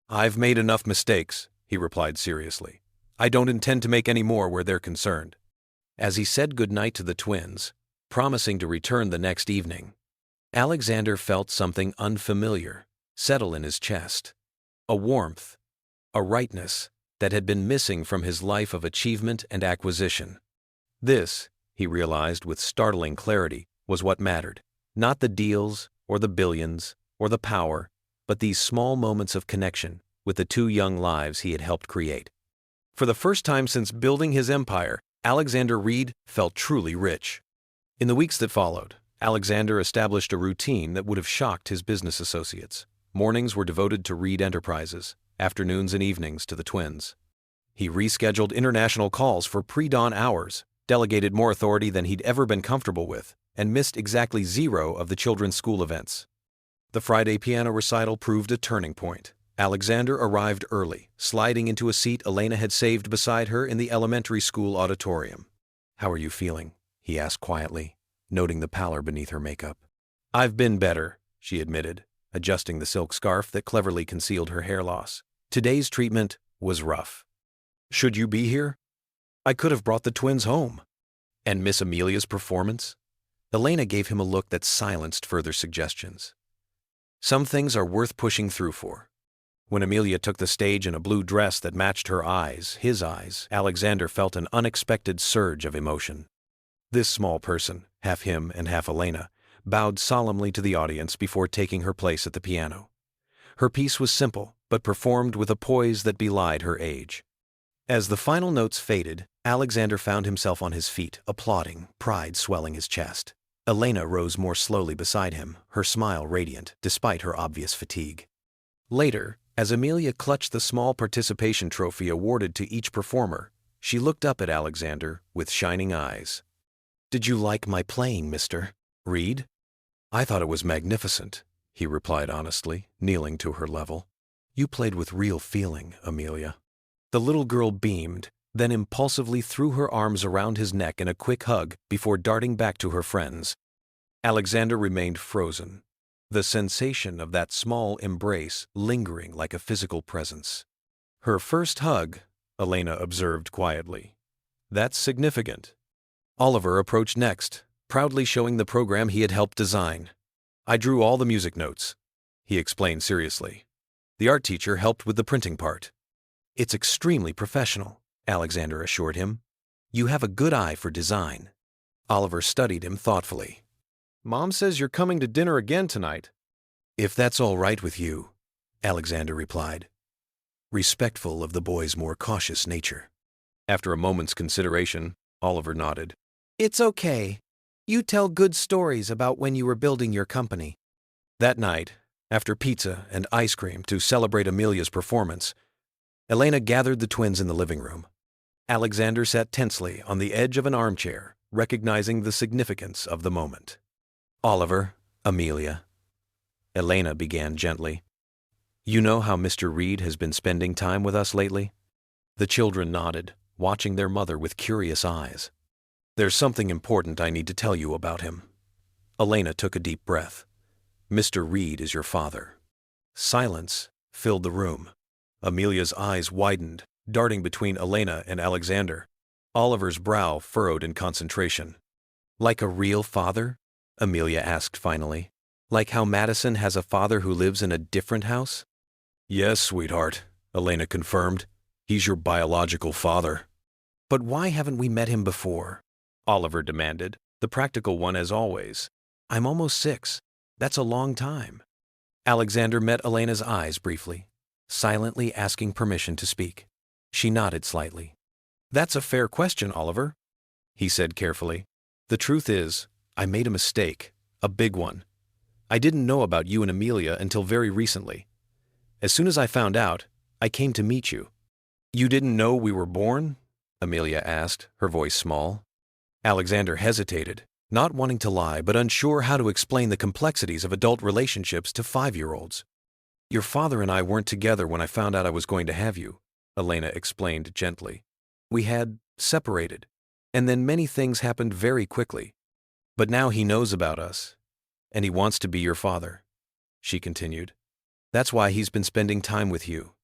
"I've made enough mistakes," he replied seriously. "I don't intend to make any more where they're concerned." As he said goodnight to the twins, promising to return the next evening, Alexander felt something unfamiliar settle in his chest. A warmth, a rightness that had been missing from his life of achievement and acquisition. This, he realized with startling clarity, was what mattered. Not the deals, or the billions, or the power, but these small moments of connection with the two young lives he had helped create. For the first time since building his empire, Alexander Reed felt truly rich. In the weeks that followed, Alexander established a routine that would have shocked his business associates. Mornings were devoted to Reed Enterprises, afternoons and evenings to the twins. He rescheduled international calls for pre-dawn hours, delegated more authority than he'd ever been comfortable with, and missed exactly 0 of the children's school events. The Friday piano recital proved a turning point. Alexander arrived early, sliding into a seat Elena had saved beside her in the elementary school auditorium. "How are you feeling?" he asked quietly, noting the pallor beneath her makeup. "I've been better," she admitted, adjusting the silk scarf that cleverly concealed her hair loss. "Today's treatment was rough." "Should you be here? I could have brought the twins home." "And Miss Amelia's performance?" Elena gave him a look that silenced further suggestions. "Some things are worth pushing through for." When Amelia took the stage in a blue dress that matched her eyes, his eyes, Alexander felt an unexpected surge of emotion. This small person, half him and half Elena, bowed solemnly to the audience before taking her place at the piano. Her piece was simple, but performed with a poise that belied her age. As the final notes faded, Alexander found himself on his feet, applauding, pride swelling his chest. Elena rose more slowly beside him, her smile radiant, despite her obvious fatigue. Later, as Amelia clutched the small participation trophy awarded to each performer, she looked up at Alexander with shining eyes. "Did you like my playing, Mr. Reed?" "I thought it was magnificent," he replied honestly, kneeling to her level. "You played with real feeling, Amelia." The little girl beamed, then impulsively threw her arms around his neck in a quick hug before darting back to her friends. Alexander remained frozen, the sensation of that small embrace lingering like a physical presence. "Her first hug," Elena observed quietly. "That's significant." Oliver approached next, proudly showing the program he had helped design. "I drew all the music notes," he explained seriously. "The art teacher helped with the printing part." "It's extremely professional," Alexander assured him. "You have a good eye for design." Oliver studied him thoughtfully. "Mom says you're coming to dinner again tonight." "If that's all right with you," Alexander replied, respectful of the boy's more cautious nature. After a moment's consideration, Oliver nodded. "It's okay. You tell good stories about when you were building your company." That night, after pizza and ice cream to celebrate Amelia's performance, Elena gathered the twins in the living room. Alexander sat tensely on the edge of an armchair, recognizing the significance of the moment. "Oliver, Amelia," Elena began gently, "you know how Mr. Reed has been spending time with us lately?" The children nodded, watching their mother with curious eyes. "There's something important I need to tell you about him." Elena took a deep breath. "Mr. Reed is your father." Silence filled the room. Amelia's eyes widened, darting between Elena and Alexander. Oliver's brow furrowed in concentration. "Like a real father?" Amelia asked finally. "Like how Madison has a father who lives in a different house?" "Yes, sweetheart," Elena confirmed. "He's your biological father." "But why haven't we met him before?" Oliver demanded, the practical one as always. "I'm almost 6. That's a long time." Alexander met Elena's eyes briefly, silently asking permission to speak. She nodded slightly. "That's a fair question, Oliver," he said carefully. "The truth is, I made a mistake, a big one. I didn't know about you and Amelia until very recently. As soon as I found out, I came to meet you." "You didn't know we were born?" Amelia asked, her voice small. Alexander hesitated, not wanting to lie but unsure how to explain the complexities of adult relationships to 5-year-olds. "Your father and I weren't together when I found out I was going to have you," Elena explained gently. "We had separated, and then many things happened very quickly. But now he knows about us, and he wants to be your father," she continued. "That's why he's been spending time with you,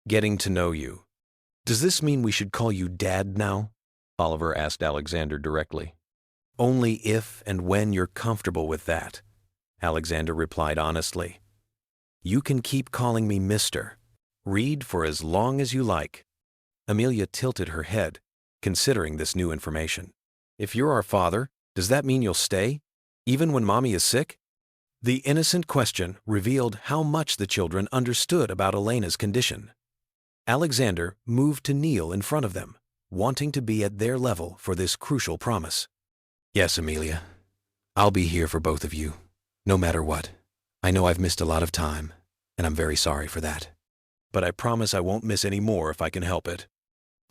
getting to know you." "Does this mean we should call you Dad now?" Oliver asked Alexander directly. "Only if and when you're comfortable with that," Alexander replied honestly. "You can keep calling me Mr. Reed for as long as you like." Amelia tilted her head, considering this new information. If you're our father, does that mean you'll stay? Even when mommy is sick? The innocent question revealed how much the children understood about Elena's condition. Alexander moved to kneel in front of them, wanting to be at their level for this crucial promise. Yes, Amelia. I'll be here for both of you, no matter what. I know I've missed a lot of time, and I'm very sorry for that. But I promise I won't miss any more if I can help it.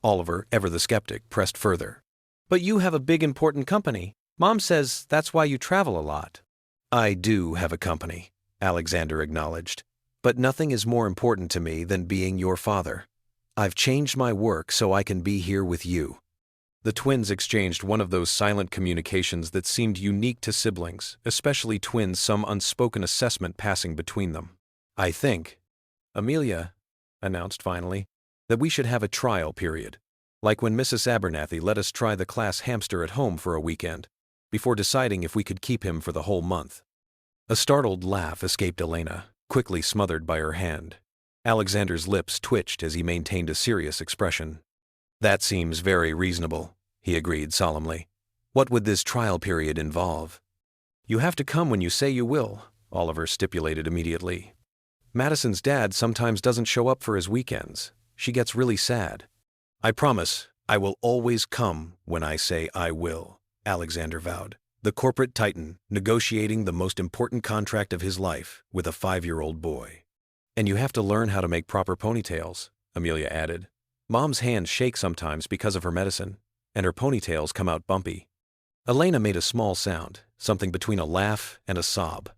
Oliver, ever the skeptic, pressed further. But you have a big important company. Mom says that's why you travel a lot. I do have a company, Alexander acknowledged. But nothing is more important to me than being your father. I've changed my work so I can be here with you. The twins exchanged one of those silent communications that seemed unique to siblings, especially twins, some unspoken assessment passing between them. I think, Amelia announced finally, that we should have a trial period, like when Mrs. Abernathy let us try the class hamster at home for a weekend, before deciding if we could keep him for the whole month. A startled laugh escaped Elena, quickly smothered by her hand. Alexander's lips twitched as he maintained a serious expression. That seems very reasonable, he agreed solemnly. What would this trial period involve? You have to come when you say you will, Oliver stipulated immediately. Madison's dad sometimes doesn't show up for his weekends. She gets really sad. I promise I will always come when I say I will, Alexander vowed. The corporate titan negotiating the most important contract of his life with a 5-year-old boy. And you have to learn how to make proper ponytails, Amelia added. Mom's hands shake sometimes because of her medicine, and her ponytails come out bumpy. Elena made a small sound, something between a laugh and a sob.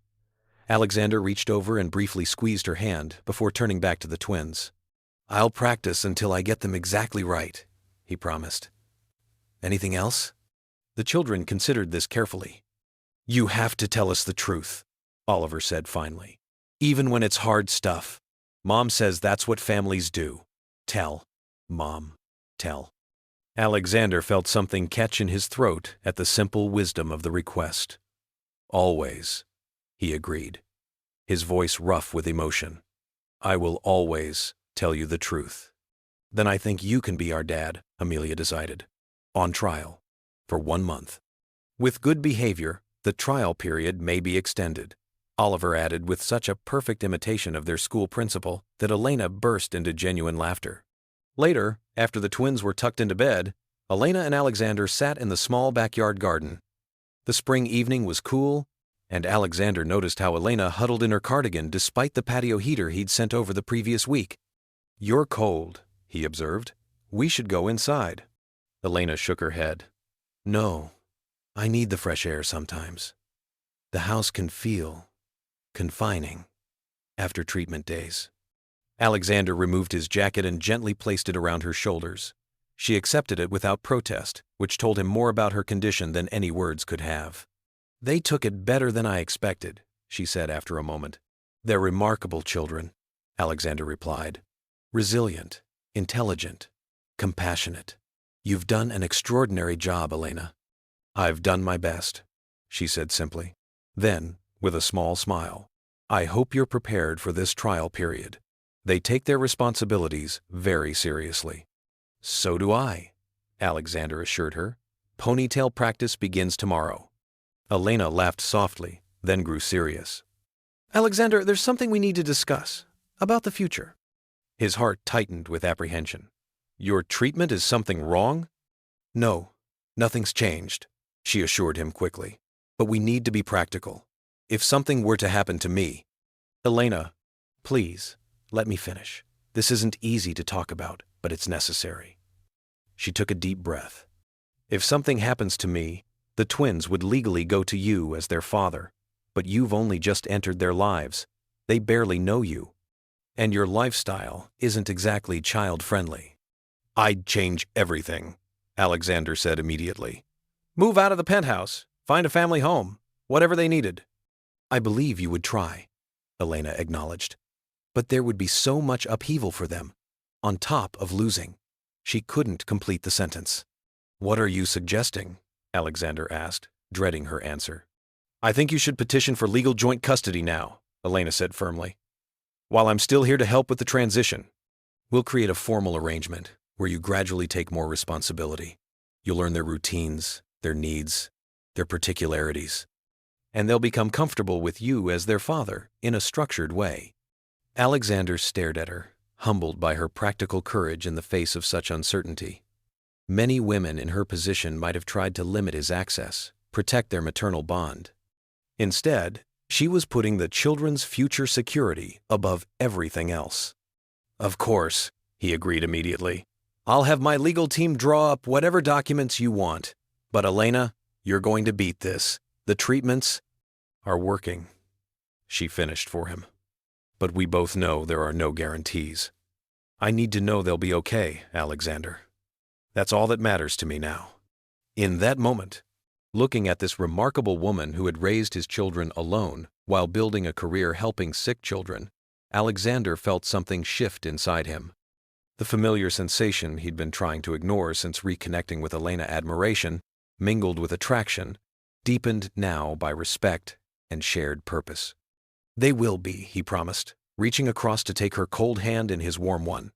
Alexander reached over and briefly squeezed her hand before turning back to the twins. I'll practice until I get them exactly right, he promised. Anything else? The children considered this carefully. You have to tell us the truth, Oliver said finally. Even when it's hard stuff. Mom says that's what families do. Tell, Mom, tell. Alexander felt something catch in his throat at the simple wisdom of the request. Always, he agreed, his voice rough with emotion. I will always tell you the truth. Then I think you can be our dad, Amelia decided. On trial. For 1 month. With good behavior, the trial period may be extended, Oliver added with such a perfect imitation of their school principal that Elena burst into genuine laughter. Later, after the twins were tucked into bed, Elena and Alexander sat in the small backyard garden. The spring evening was cool, and Alexander noticed how Elena huddled in her cardigan despite the patio heater he'd sent over the previous week. You're cold, he observed. We should go inside. Elena shook her head. No, I need the fresh air sometimes. The house can feel confining after treatment days. Alexander removed his jacket and gently placed it around her shoulders. She accepted it without protest, which told him more about her condition than any words could have. They took it better than I expected, she said after a moment. They're remarkable children, Alexander replied. Resilient, intelligent, compassionate. You've done an extraordinary job, Elena. I've done my best, she said simply. Then, with a small smile, I hope you're prepared for this trial period. They take their responsibilities very seriously. So do I, Alexander assured her. Ponytail practice begins tomorrow. Elena laughed softly, then grew serious. Alexander, there's something we need to discuss. About the future. His heart tightened with apprehension. Your treatment is something wrong? No, nothing's changed, she assured him quickly. But we need to be practical. If something were to happen to me... Elena, please, let me finish. This isn't easy to talk about, but it's necessary. She took a deep breath. If something happens to me, the twins would legally go to you as their father, but you've only just entered their lives. They barely know you. And your lifestyle isn't exactly child-friendly. I'd change everything, Alexander said immediately. Move out of the penthouse, find a family home, whatever they needed. I believe you would try, Elena acknowledged. But there would be so much upheaval for them, on top of losing. She couldn't complete the sentence. What are you suggesting? Alexander asked, dreading her answer. I think you should petition for legal joint custody now, Elena said firmly. While I'm still here to help with the transition, we'll create a formal arrangement where you gradually take more responsibility. You'll learn their routines, their needs, their particularities, and they'll become comfortable with you as their father in a structured way. Alexander stared at her, humbled by her practical courage in the face of such uncertainty. Many women in her position might have tried to limit his access, protect their maternal bond. Instead, she was putting the children's future security above everything else. Of course, he agreed immediately. I'll have my legal team draw up whatever documents you want. But Elena, you're going to beat this. The treatments are working, she finished for him. But we both know there are no guarantees. I need to know they'll be okay, Alexander. That's all that matters to me now. In that moment, looking at this remarkable woman who had raised his children alone while building a career helping sick children, Alexander felt something shift inside him. The familiar sensation he'd been trying to ignore since reconnecting with Elena, admiration, mingled with attraction, deepened now by respect and shared purpose. They will be, he promised, reaching across to take her cold hand in his warm one.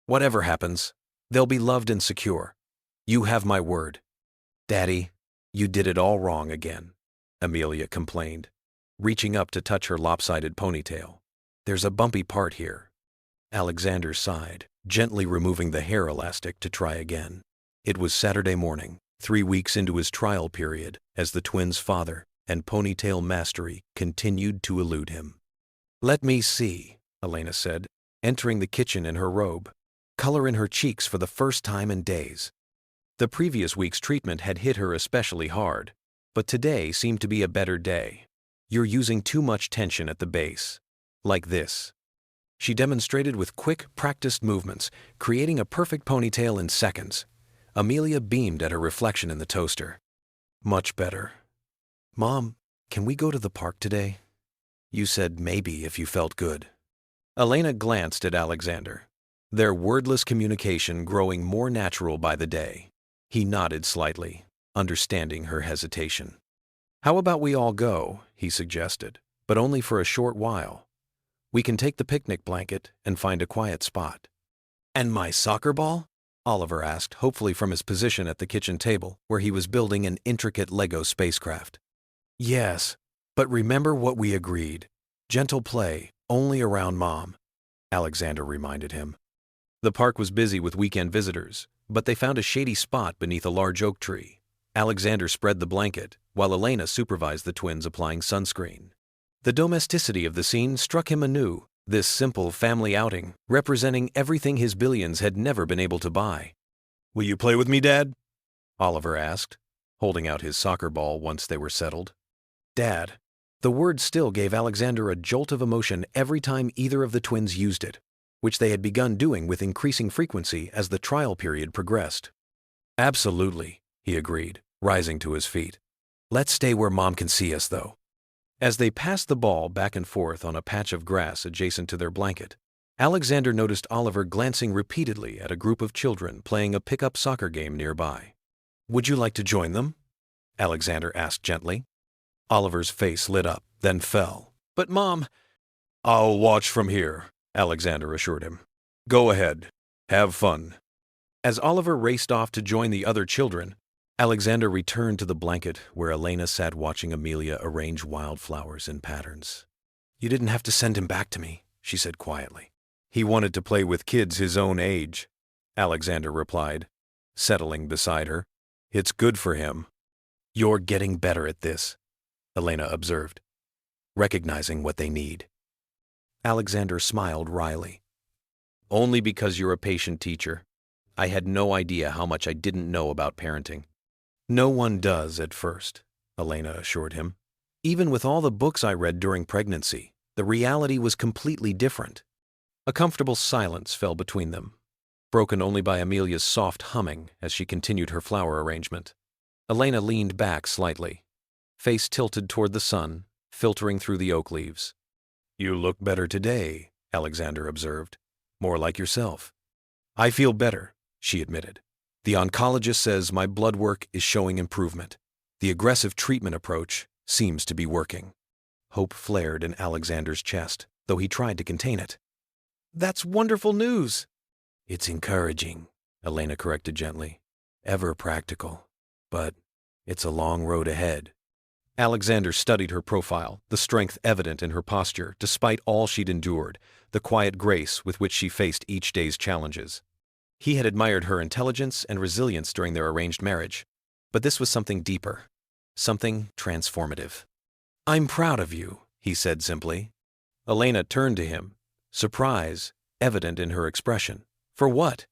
Whatever happens, they'll be loved and secure. You have my word. Daddy, you did it all wrong again, Amelia complained, reaching up to touch her lopsided ponytail. There's a bumpy part here. Alexander sighed, gently removing the hair elastic to try again. It was Saturday morning, 3 weeks into his trial period, as the twins' father and ponytail mastery continued to elude him. Let me see, Elena said, entering the kitchen in her robe, color in her cheeks for the first time in days. The previous week's treatment had hit her especially hard, but today seemed to be a better day. You're using too much tension at the base. Like this. She demonstrated with quick, practiced movements, creating a perfect ponytail in seconds. Amelia beamed at her reflection in the toaster. Much better. Mom, can we go to the park today? You said maybe if you felt good. Elena glanced at Alexander, their wordless communication growing more natural by the day. He nodded slightly, understanding her hesitation. How about we all go, he suggested, but only for a short while. We can take the picnic blanket and find a quiet spot. And my soccer ball? Oliver asked, hopefully from his position at the kitchen table, where he was building an intricate Lego spacecraft. Yes, but remember what we agreed. Gentle play, only around Mom, Alexander reminded him. The park was busy with weekend visitors, but they found a shady spot beneath a large oak tree. Alexander spread the blanket, while Elena supervised the twins applying sunscreen. The domesticity of the scene struck him anew, this simple family outing, representing everything his billions had never been able to buy. Will you play with me, Dad? Oliver asked, holding out his soccer ball once they were settled. Dad. The word still gave Alexander a jolt of emotion every time either of the twins used it, which they had begun doing with increasing frequency as the trial period progressed. Absolutely, he agreed, rising to his feet. Let's stay where Mom can see us, though. As they passed the ball back and forth on a patch of grass adjacent to their blanket, Alexander noticed Oliver glancing repeatedly at a group of children playing a pickup soccer game nearby. Would you like to join them? Alexander asked gently. Oliver's face lit up, then fell. But Mom... I'll watch from here, Alexander assured him. Go ahead. Have fun. As Oliver raced off to join the other children, Alexander returned to the blanket where Elena sat watching Amelia arrange wildflowers in patterns. You didn't have to send him back to me, she said quietly. He wanted to play with kids his own age, Alexander replied, settling beside her. It's good for him. You're getting better at this, Elena observed, recognizing what they need. Alexander smiled wryly. Only because you're a patient teacher. I had no idea how much I didn't know about parenting. No one does at first, Elena assured him. Even with all the books I read during pregnancy, the reality was completely different. A comfortable silence fell between them, broken only by Amelia's soft humming as she continued her flower arrangement. Elena leaned back slightly, face tilted toward the sun, filtering through the oak leaves. You look better today, Alexander observed. More like yourself. I feel better, she admitted. The oncologist says my blood work is showing improvement. The aggressive treatment approach seems to be working. Hope flared in Alexander's chest, though he tried to contain it. That's wonderful news. It's encouraging, Elena corrected gently. Ever practical. But It's a long road ahead. Alexander studied her profile, the strength evident in her posture, despite all she'd endured, the quiet grace with which she faced each day's challenges. He had admired her intelligence and resilience during their arranged marriage, but this was something deeper, something transformative. "I'm proud of you," he said simply. Elena turned to him, surprise evident in her expression. "For what?"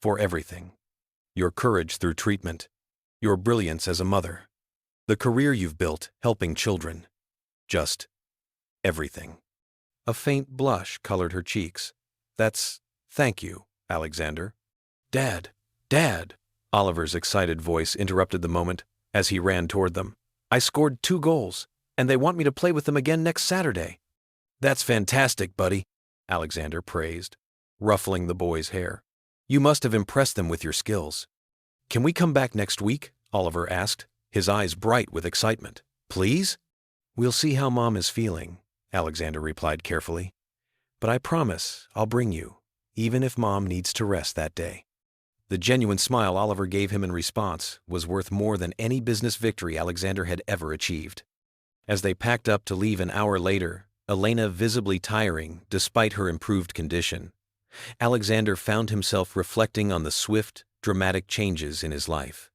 "For everything. Your courage through treatment, your brilliance as a mother, the career you've built helping children. Just everything." A faint blush colored her cheeks. Thank you, Alexander." "Dad, Dad," Oliver's excited voice interrupted the moment as he ran toward them. "I scored 2 goals, and they want me to play with them again next Saturday." "That's fantastic, buddy," Alexander praised, ruffling the boy's hair. "You must have impressed them with your skills." "Can we come back next week?" Oliver asked, his eyes bright with excitement. "Please?" "We'll see how Mom is feeling," Alexander replied carefully. "But I promise I'll bring you, even if Mom needs to rest that day." The genuine smile Oliver gave him in response was worth more than any business victory Alexander had ever achieved. As they packed up to leave an hour later, Elena visibly tiring despite her improved condition, Alexander found himself reflecting on the swift, dramatic changes in his life.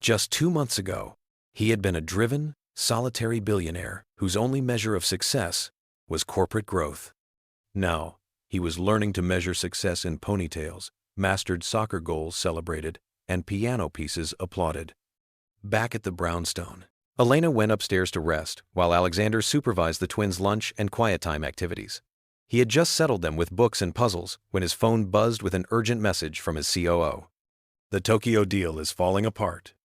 Just 2 months ago, he had been a driven, solitary billionaire whose only measure of success was corporate growth. Now, he was learning to measure success in ponytails, mastered soccer goals celebrated, and piano pieces applauded. Back at the brownstone, Elena went upstairs to rest while Alexander supervised the twins' lunch and quiet time activities. He had just settled them with books and puzzles when his phone buzzed with an urgent message from his COO. "The Tokyo deal is falling apart,"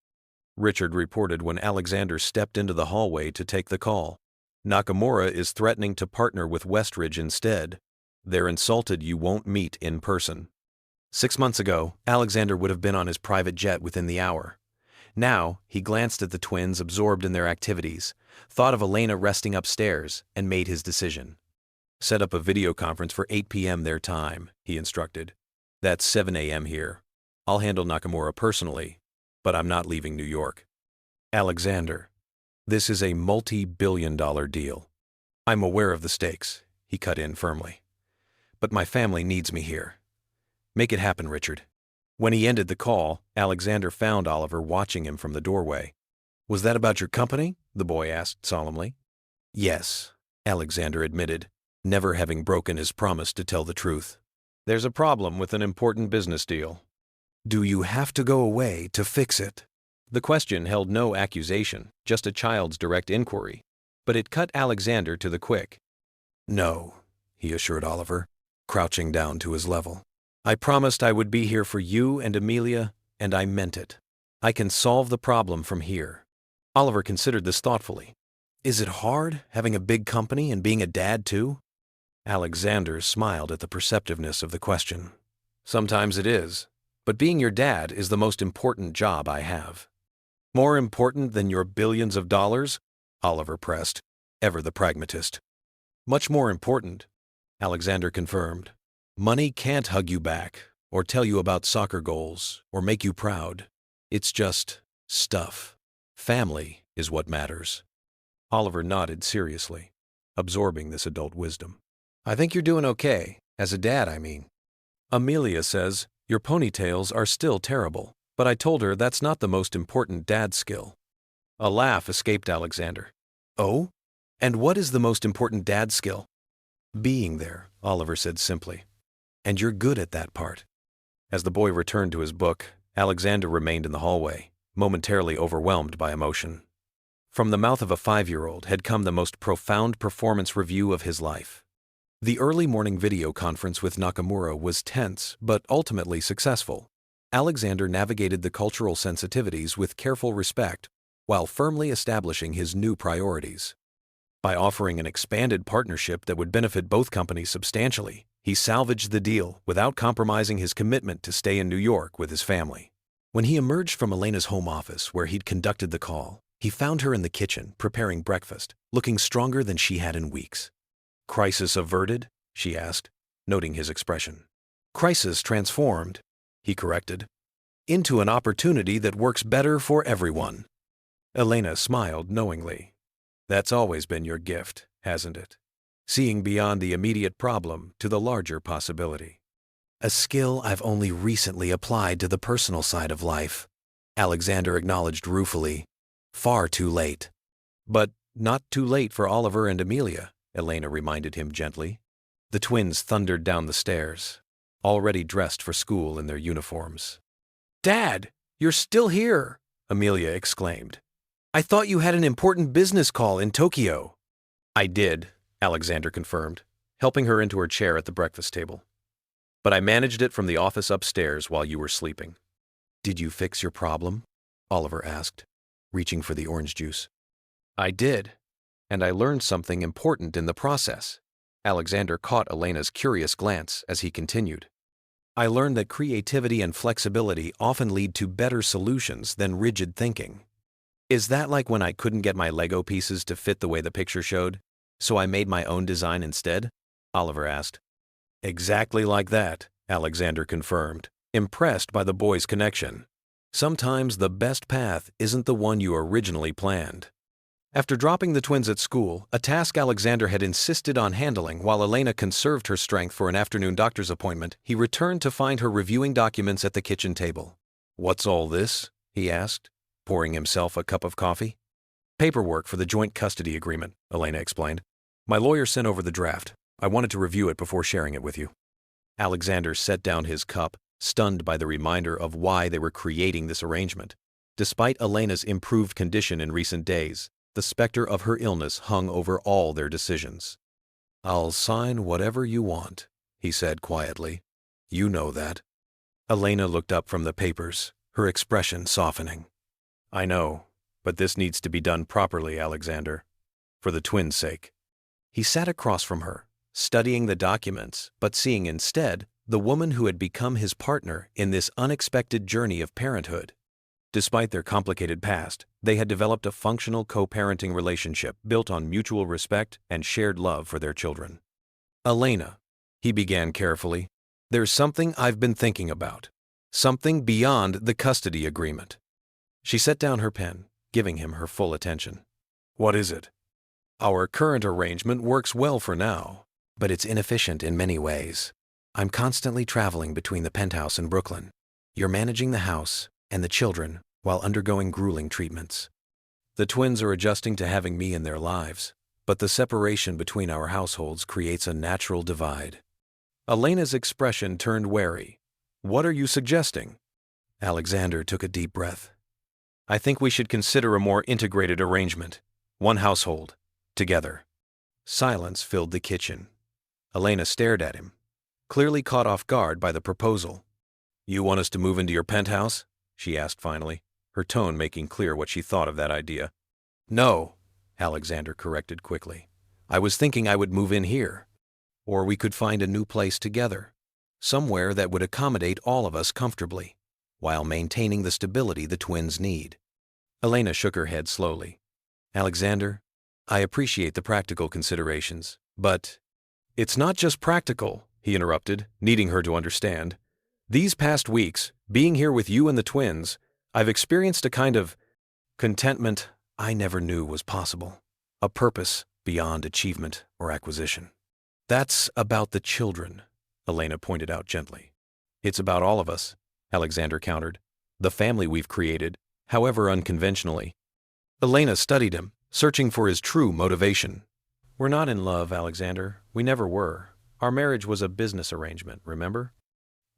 Richard reported when Alexander stepped into the hallway to take the call. "Nakamura is threatening to partner with Westridge instead. They're insulted you won't meet in person." 6 months ago, Alexander would have been on his private jet within the hour. Now, he glanced at the twins absorbed in their activities, thought of Elena resting upstairs, and made his decision. "Set up a video conference for 8 p.m. their time," he instructed. "That's 7 a.m. here. I'll handle Nakamura personally, but I'm not leaving New York." "Alexander, this is a multi-billion-dollar deal. I'm aware of the stakes," he cut in firmly. "But my family needs me here. Make it happen, Richard." When he ended the call, Alexander found Oliver watching him from the doorway. "Was that about your company?" the boy asked solemnly. "Yes," Alexander admitted, never having broken his promise to tell the truth. "There's a problem with an important business deal." "Do you have to go away to fix it?" The question held no accusation, just a child's direct inquiry, but it cut Alexander to the quick. "No," he assured Oliver, crouching down to his level. "I promised I would be here for you and Amelia, and I meant it. I can solve the problem from here." Oliver considered this thoughtfully. "Is it hard, having a big company and being a dad too?" Alexander smiled at the perceptiveness of the question. "Sometimes it is, but being your dad is the most important job I have." "More important than your billions of dollars?" Oliver pressed, ever the pragmatist. "Much more important," Alexander confirmed. "Money can't hug you back, or tell you about soccer goals, or make you proud. It's just stuff. Family is what matters." Oliver nodded seriously, absorbing this adult wisdom. "I think you're doing okay, as a dad, I mean. Amelia says your ponytails are still terrible, but I told her that's not the most important dad skill." A laugh escaped Alexander. "Oh? And what is the most important dad skill?" "Being there," Oliver said simply. "And you're good at that part." As the boy returned to his book, Alexander remained in the hallway, momentarily overwhelmed by emotion. From the mouth of a 5-year-old had come the most profound performance review of his life. The early morning video conference with Nakamura was tense but ultimately successful. Alexander navigated the cultural sensitivities with careful respect while firmly establishing his new priorities. By offering an expanded partnership that would benefit both companies substantially, he salvaged the deal without compromising his commitment to stay in New York with his family. When he emerged from Elena's home office where he'd conducted the call, he found her in the kitchen preparing breakfast, looking stronger than she had in weeks. "Crisis averted?" she asked, noting his expression. "Crisis transformed," he corrected, "into an opportunity that works better for everyone." Elena smiled knowingly. That's always been your gift, hasn't it? Seeing beyond the immediate problem to the larger possibility. A skill I've only recently applied to the personal side of life, Alexander acknowledged ruefully. Far too late. But not too late for Oliver and Amelia, Elena reminded him gently. The twins thundered down the stairs, already dressed for school in their uniforms. "Dad, you're still here!" Amelia exclaimed. "I thought you had an important business call in Tokyo." "I did," Alexander confirmed, helping her into her chair at the breakfast table. "But I managed it from the office upstairs while you were sleeping." "Did you fix your problem?" Oliver asked, reaching for the orange juice. "I did, and I learned something important in the process." Alexander caught Elena's curious glance as he continued. "I learned that creativity and flexibility often lead to better solutions than rigid thinking." "Is that like when I couldn't get my Lego pieces to fit the way the picture showed, so I made my own design instead?" Oliver asked. "Exactly like that," Alexander confirmed, impressed by the boy's connection. "Sometimes the best path isn't the one you originally planned." After dropping the twins at school, a task Alexander had insisted on handling while Elena conserved her strength for an afternoon doctor's appointment, he returned to find her reviewing documents at the kitchen table. "What's all this?" he asked, pouring himself a cup of coffee. "Paperwork for the joint custody agreement," Elena explained. "My lawyer sent over the draft. I wanted to review it before sharing it with you." Alexander set down his cup, stunned by the reminder of why they were creating this arrangement. Despite Elena's improved condition in recent days, the specter of her illness hung over all their decisions. "I'll sign whatever you want," he said quietly. "You know that." Elena looked up from the papers, her expression softening. "I know, but this needs to be done properly, Alexander. For the twins' sake." He sat across from her, studying the documents, but seeing instead the woman who had become his partner in this unexpected journey of parenthood. Despite their complicated past, they had developed a functional co-parenting relationship built on mutual respect and shared love for their children. "Elena," he began carefully, "there's something I've been thinking about. Something beyond the custody agreement." She set down her pen, giving him her full attention. "What is it?" "Our current arrangement works well for now, but it's inefficient in many ways. I'm constantly traveling between the penthouse and Brooklyn. You're managing the house and the children while undergoing grueling treatments. The twins are adjusting to having me in their lives, but the separation between our households creates a natural divide." Elena's expression turned wary. "What are you suggesting?" Alexander took a deep breath. "I think we should consider a more integrated arrangement. One household. Together." Silence filled the kitchen. Elena stared at him, clearly caught off guard by the proposal. "You want us to move into your penthouse?" she asked finally, her tone making clear what she thought of that idea. "No," Alexander corrected quickly. "I was thinking I would move in here. Or we could find a new place together. Somewhere that would accommodate all of us comfortably, while maintaining the stability the twins need." Elena shook her head slowly. "Alexander, I appreciate the practical considerations, but—" "It's not just practical," he interrupted, needing her to understand. "These past weeks, being here with you and the twins, I've experienced a kind of contentment I never knew was possible. A purpose beyond achievement or acquisition." "That's about the children," Elena pointed out gently. "It's about all of us," Alexander countered. "The family we've created, however unconventionally." Elena studied him, searching for his true motivation. "We're not in love, Alexander. We never were. Our marriage was a business arrangement, remember?"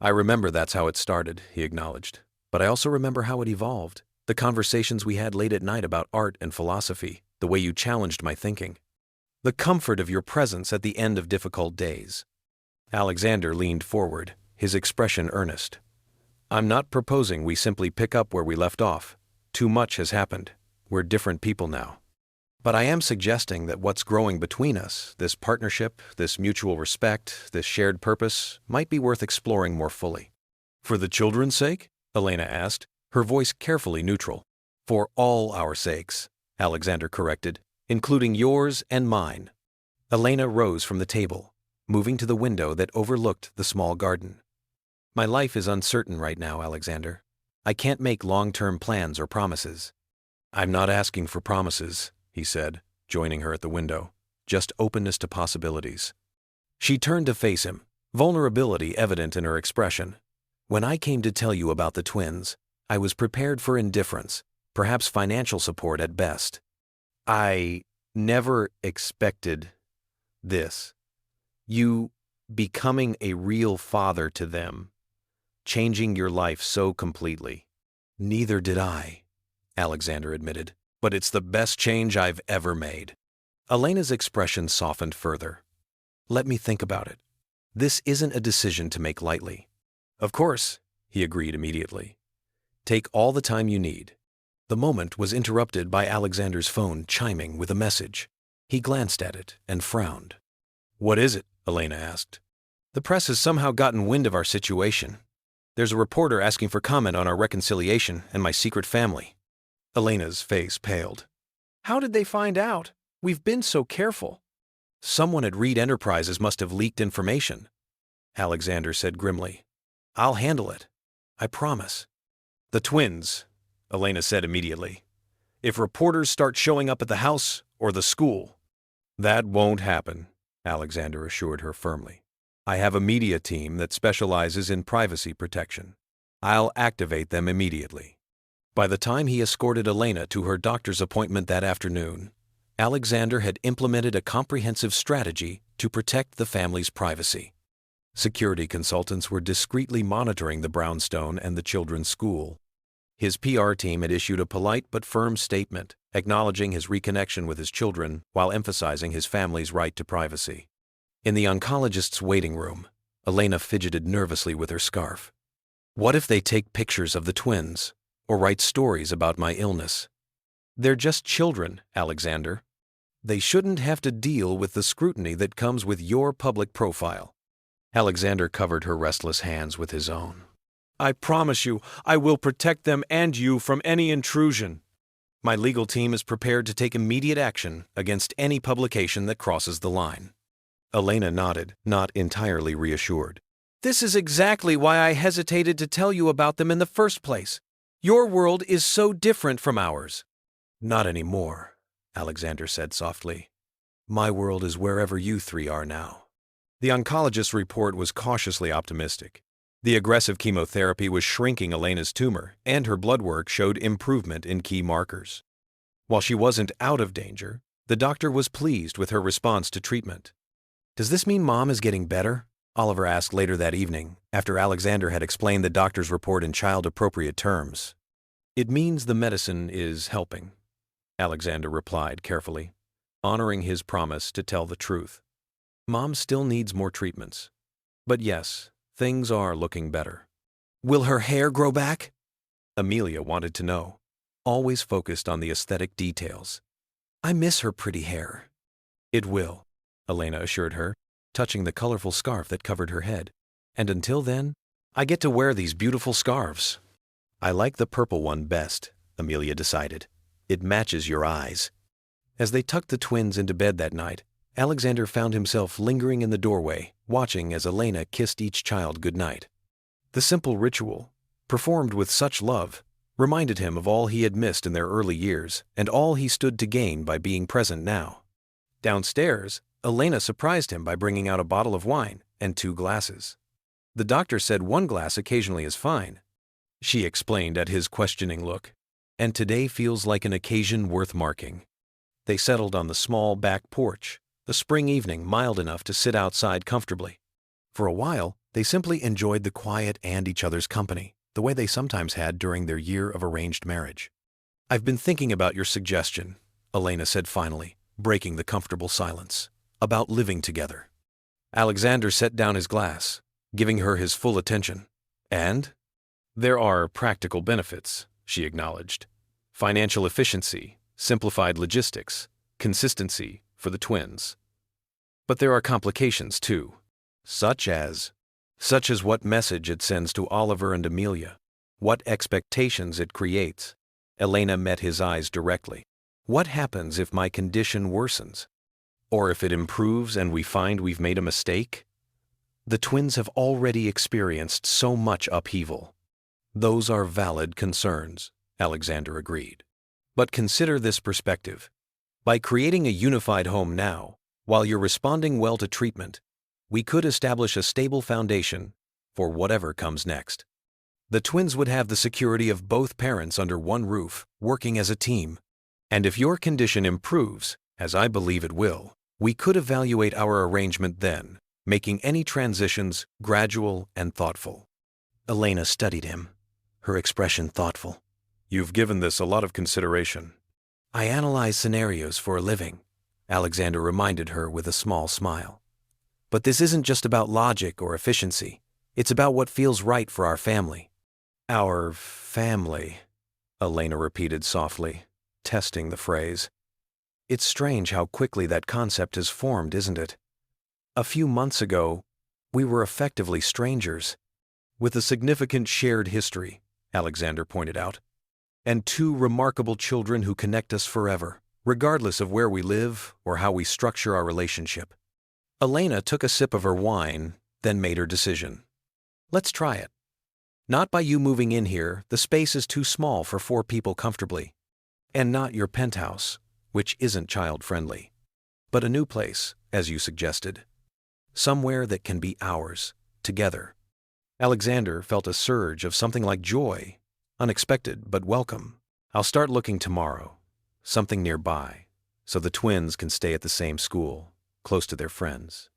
"I remember that's how it started," he acknowledged. "But I also remember how it evolved. The conversations we had late at night about art and philosophy, the way you challenged my thinking. The comfort of your presence at the end of difficult days." Alexander leaned forward, his expression earnest. "I'm not proposing we simply pick up where we left off. Too much has happened. We're different people now. But I am suggesting that what's growing between us, this partnership, this mutual respect, this shared purpose, might be worth exploring more fully." "For the children's sake?" Elena asked, her voice carefully neutral. "For all our sakes," Alexander corrected, "including yours and mine." Elena rose from the table, moving to the window that overlooked the small garden. "My life is uncertain right now, Alexander. I can't make long-term plans or promises. I'm not asking for promises, he said, joining her at the window. Just openness to possibilities. She turned to face him, vulnerability evident in her expression. When I came to tell you about the twins, I was prepared for indifference, perhaps financial support at best. I never expected this. You becoming a real father to them, changing your life so completely. Neither did I, Alexander admitted, but it's the best change I've ever made. Elena's expression softened further. Let me think about it. This isn't a decision to make lightly. Of course, he agreed immediately. Take all the time you need. The moment was interrupted by Alexander's phone chiming with a message. He glanced at it and frowned. What is it? Elena asked. The press has somehow gotten wind of our situation. There's a reporter asking for comment on our reconciliation and my secret family. Elena's face paled. How did they find out? We've been so careful. Someone at Reed Enterprises must have leaked information, Alexander said grimly. I'll handle it. I promise. The twins, Elena said immediately. If reporters start showing up at the house or the school. That won't happen, Alexander assured her firmly. I have a media team that specializes in privacy protection. I'll activate them immediately. By the time he escorted Elena to her doctor's appointment that afternoon, Alexander had implemented a comprehensive strategy to protect the family's privacy. Security consultants were discreetly monitoring the brownstone and the children's school. His PR team had issued a polite but firm statement, acknowledging his reconnection with his children while emphasizing his family's right to privacy. In the oncologist's waiting room, Elena fidgeted nervously with her scarf. What if they take pictures of the twins, or write stories about my illness? They're just children, Alexander. They shouldn't have to deal with the scrutiny that comes with your public profile. Alexander covered her restless hands with his own. I promise you, I will protect them and you from any intrusion. My legal team is prepared to take immediate action against any publication that crosses the line. Elena nodded, not entirely reassured. This is exactly why I hesitated to tell you about them in the first place. Your world is so different from ours. Not anymore, Alexander said softly. My world is wherever you three are now. The oncologist's report was cautiously optimistic. The aggressive chemotherapy was shrinking Elena's tumor, and her blood work showed improvement in key markers. While she wasn't out of danger, the doctor was pleased with her response to treatment. Does this mean Mom is getting better? Oliver asked later that evening, after Alexander had explained the doctor's report in child-appropriate terms. It means the medicine is helping, Alexander replied carefully, honoring his promise to tell the truth. Mom still needs more treatments. But yes, things are looking better. Will her hair grow back? Amelia wanted to know, always focused on the aesthetic details. I miss her pretty hair. It will, Elena assured her, touching the colorful scarf that covered her head. And until then, I get to wear these beautiful scarves. I like the purple one best, Amelia decided. It matches your eyes. As they tucked the twins into bed that night, Alexander found himself lingering in the doorway, watching as Elena kissed each child goodnight. The simple ritual, performed with such love, reminded him of all he had missed in their early years and all he stood to gain by being present now. Downstairs, Elena surprised him by bringing out a bottle of wine and 2 glasses. The doctor said 1 glass occasionally is fine, she explained at his questioning look, and today feels like an occasion worth marking. They settled on the small back porch, a spring evening mild enough to sit outside comfortably. For a while, they simply enjoyed the quiet and each other's company, the way they sometimes had during their year of arranged marriage. I've been thinking about your suggestion, Elena said finally, breaking the comfortable silence, about living together. Alexander set down his glass, giving her his full attention. And? There are practical benefits, she acknowledged. Financial efficiency, simplified logistics, consistency for the twins. But there are complications too, such as what message it sends to Oliver and Amelia, what expectations it creates. Elena met his eyes directly. What happens if my condition worsens? Or if it improves and we find we've made a mistake? The twins have already experienced so much upheaval. Those are valid concerns, Alexander agreed. But consider this perspective. By creating a unified home now, while you're responding well to treatment, we could establish a stable foundation for whatever comes next. The twins would have the security of both parents under one roof, working as a team. And if your condition improves, as I believe it will, we could evaluate our arrangement then, making any transitions gradual and thoughtful. Elena studied him, her expression thoughtful. You've given this a lot of consideration. I analyze scenarios for a living, Alexander reminded her with a small smile. But this isn't just about logic or efficiency. It's about what feels right for our family. Our family, Elena repeated softly, testing the phrase. It's strange how quickly that concept has formed, isn't it? A few months ago, we were effectively strangers, with a significant shared history, Alexander pointed out, and two remarkable children who connect us forever, regardless of where we live or how we structure our relationship. Elena took a sip of her wine, then made her decision. Let's try it. Not by you moving in here, the space is too small for 4 people comfortably. And not your penthouse, which isn't child-friendly. But a new place, as you suggested. Somewhere that can be ours, together. Alexander felt a surge of something like joy, unexpected but welcome. I'll start looking tomorrow, something nearby, so the twins can stay at the same school, close to their friends.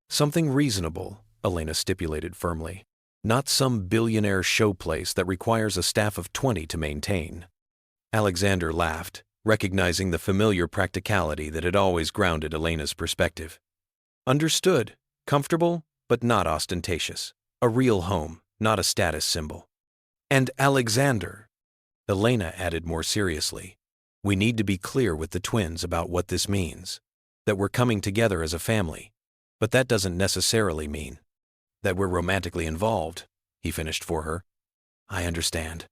Something reasonable, Elena stipulated firmly. Not some billionaire show place that requires a staff of 20 to maintain. Alexander laughed, recognizing the familiar practicality that had always grounded Elena's perspective. Understood. Comfortable, but not ostentatious. A real home, not a status symbol. And Alexander, Elena added more seriously, we need to be clear with the twins about what this means. That we're coming together as a family. But that doesn't necessarily mean that we're romantically involved, he finished for her. I understand.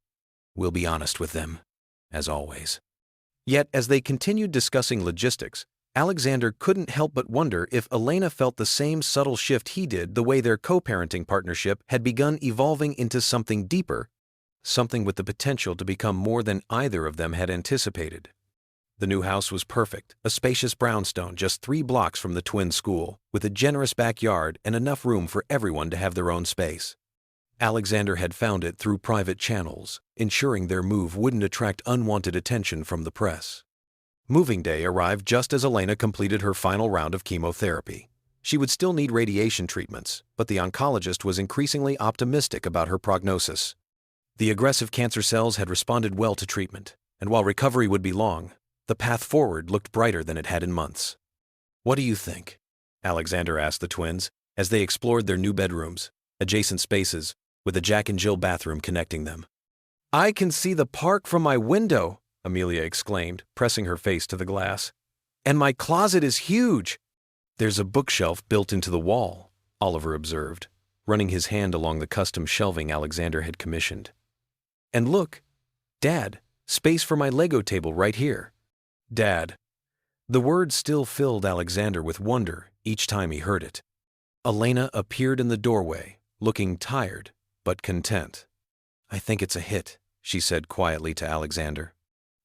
We'll be honest with them, as always. Yet, as they continued discussing logistics, Alexander couldn't help but wonder if Elena felt the same subtle shift he did the way their co-parenting partnership had begun evolving into something deeper, something with the potential to become more than either of them had anticipated. The new house was perfect, a spacious brownstone just 3 blocks from the twin school, with a generous backyard and enough room for everyone to have their own space. Alexander had found it through private channels, ensuring their move wouldn't attract unwanted attention from the press. Moving day arrived just as Elena completed her final round of chemotherapy. She would still need radiation treatments, but the oncologist was increasingly optimistic about her prognosis. The aggressive cancer cells had responded well to treatment, and while recovery would be long, the path forward looked brighter than it had in months. What do you think? Alexander asked the twins as they explored their new bedrooms, adjacent spaces, with a Jack and Jill bathroom connecting them. I can see the park from my window, Amelia exclaimed, pressing her face to the glass. And my closet is huge. There's a bookshelf built into the wall, Oliver observed, running his hand along the custom shelving Alexander had commissioned. And look, Dad, space for my Lego table right here. Dad. The word still filled Alexander with wonder each time he heard it. Elena appeared in the doorway, looking tired but content. I think it's a hit, she said quietly to Alexander.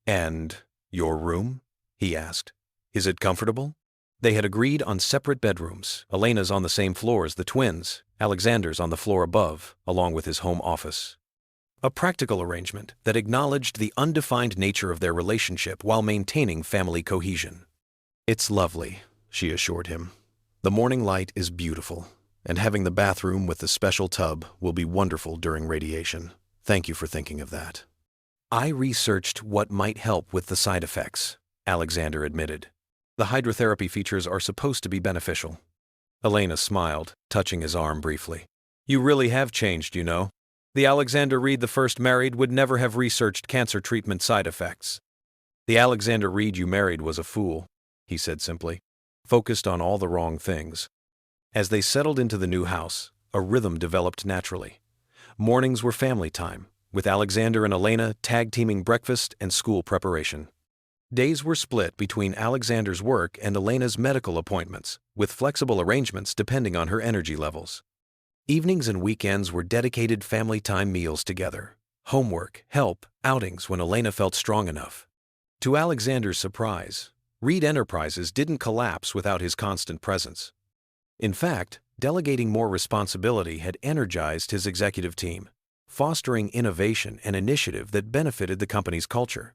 And your room? He asked. Is it comfortable? They had agreed on separate bedrooms. Elena's on the same floor as the twins, Alexander's on the floor above, along with his home office. A practical arrangement that acknowledged the undefined nature of their relationship while maintaining family cohesion. It's lovely, she assured him. The morning light is beautiful, and having the bathroom with the special tub will be wonderful during radiation. Thank you for thinking of that. I researched what might help with the side effects, Alexander admitted. The hydrotherapy features are supposed to be beneficial. Elena smiled, touching his arm briefly. You really have changed, you know. The Alexander Reed the first married would never have researched cancer treatment side effects. The Alexander Reed you married was a fool, he said simply, focused on all the wrong things. As they settled into the new house, a rhythm developed naturally. Mornings were family time, with Alexander and Elena tag-teaming breakfast and school preparation. Days were split between Alexander's work and Elena's medical appointments, with flexible arrangements depending on her energy levels. Evenings and weekends were dedicated family time meals together. Homework, help, outings when Elena felt strong enough. To Alexander's surprise, Reed Enterprises didn't collapse without his constant presence. In fact, delegating more responsibility had energized his executive team, fostering innovation and initiative that benefited the company's culture.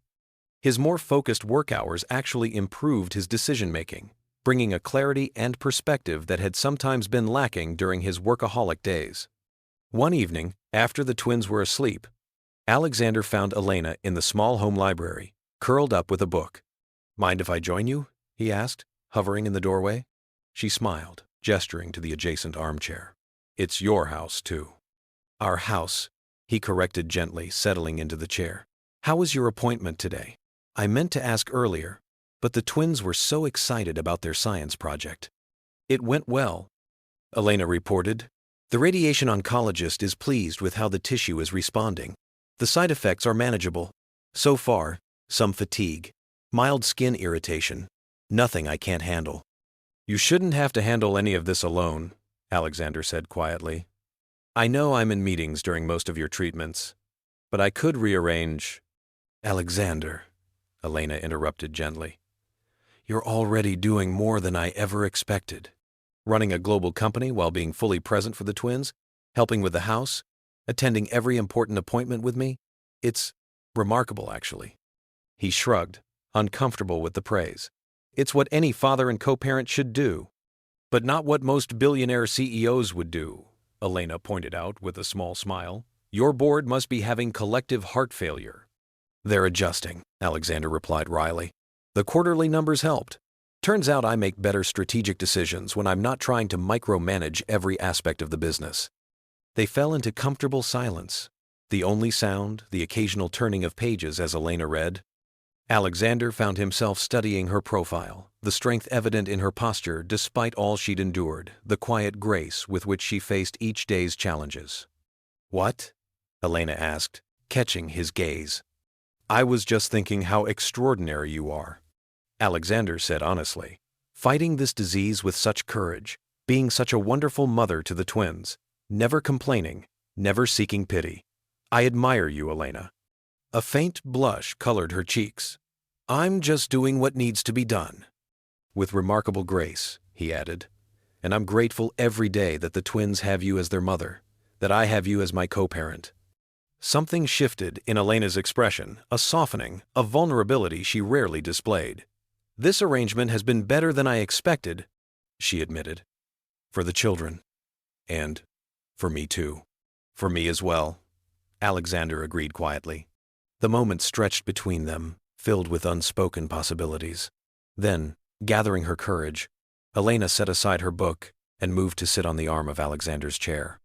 His more focused work hours actually improved his decision-making, bringing a clarity and perspective that had sometimes been lacking during his workaholic days. One evening, after the twins were asleep, Alexander found Elena in the small home library, curled up with a book. "Mind if I join you?" he asked, hovering in the doorway. She smiled, gesturing to the adjacent armchair. "It's your house, too." "Our house," he corrected gently, settling into the chair. "How was your appointment today? I meant to ask earlier, but the twins were so excited about their science project." "It went well," Elena reported. "The radiation oncologist is pleased with how the tissue is responding. The side effects are manageable. So far, some fatigue, mild skin irritation, nothing I can't handle." "You shouldn't have to handle any of this alone," Alexander said quietly. "I know I'm in meetings during most of your treatments, but I could rearrange—" "Alexander," Elena interrupted gently, "you're already doing more than I ever expected. Running a global company while being fully present for the twins, helping with the house, attending every important appointment with me. It's remarkable, actually." He shrugged, uncomfortable with the praise. "It's what any father and co-parent should do, but not what most billionaire CEOs would do," Elena pointed out with a small smile. "Your board must be having collective heart failure." "They're adjusting," Alexander replied wryly. "The quarterly numbers helped. Turns out I make better strategic decisions when I'm not trying to micromanage every aspect of the business." They fell into comfortable silence, the only sound the occasional turning of pages as Elena read. Alexander found himself studying her profile, the strength evident in her posture despite all she'd endured, the quiet grace with which she faced each day's challenges. "What?" Elena asked, catching his gaze. "I was just thinking how extraordinary you are," Alexander said honestly. "Fighting this disease with such courage, being such a wonderful mother to the twins, never complaining, never seeking pity. I admire you, Elena." A faint blush colored her cheeks. "I'm just doing what needs to be done." With remarkable grace, he added, "And I'm grateful every day that the twins have you as their mother, that I have you as my co-parent." Something shifted in Elena's expression, a softening, a vulnerability she rarely displayed. "This arrangement has been better than I expected," she admitted. "For the children. And for me too." "For me as well," Alexander agreed quietly. The moment stretched between them, filled with unspoken possibilities. Then, gathering her courage, Elena set aside her book and moved to sit on the arm of Alexander's chair.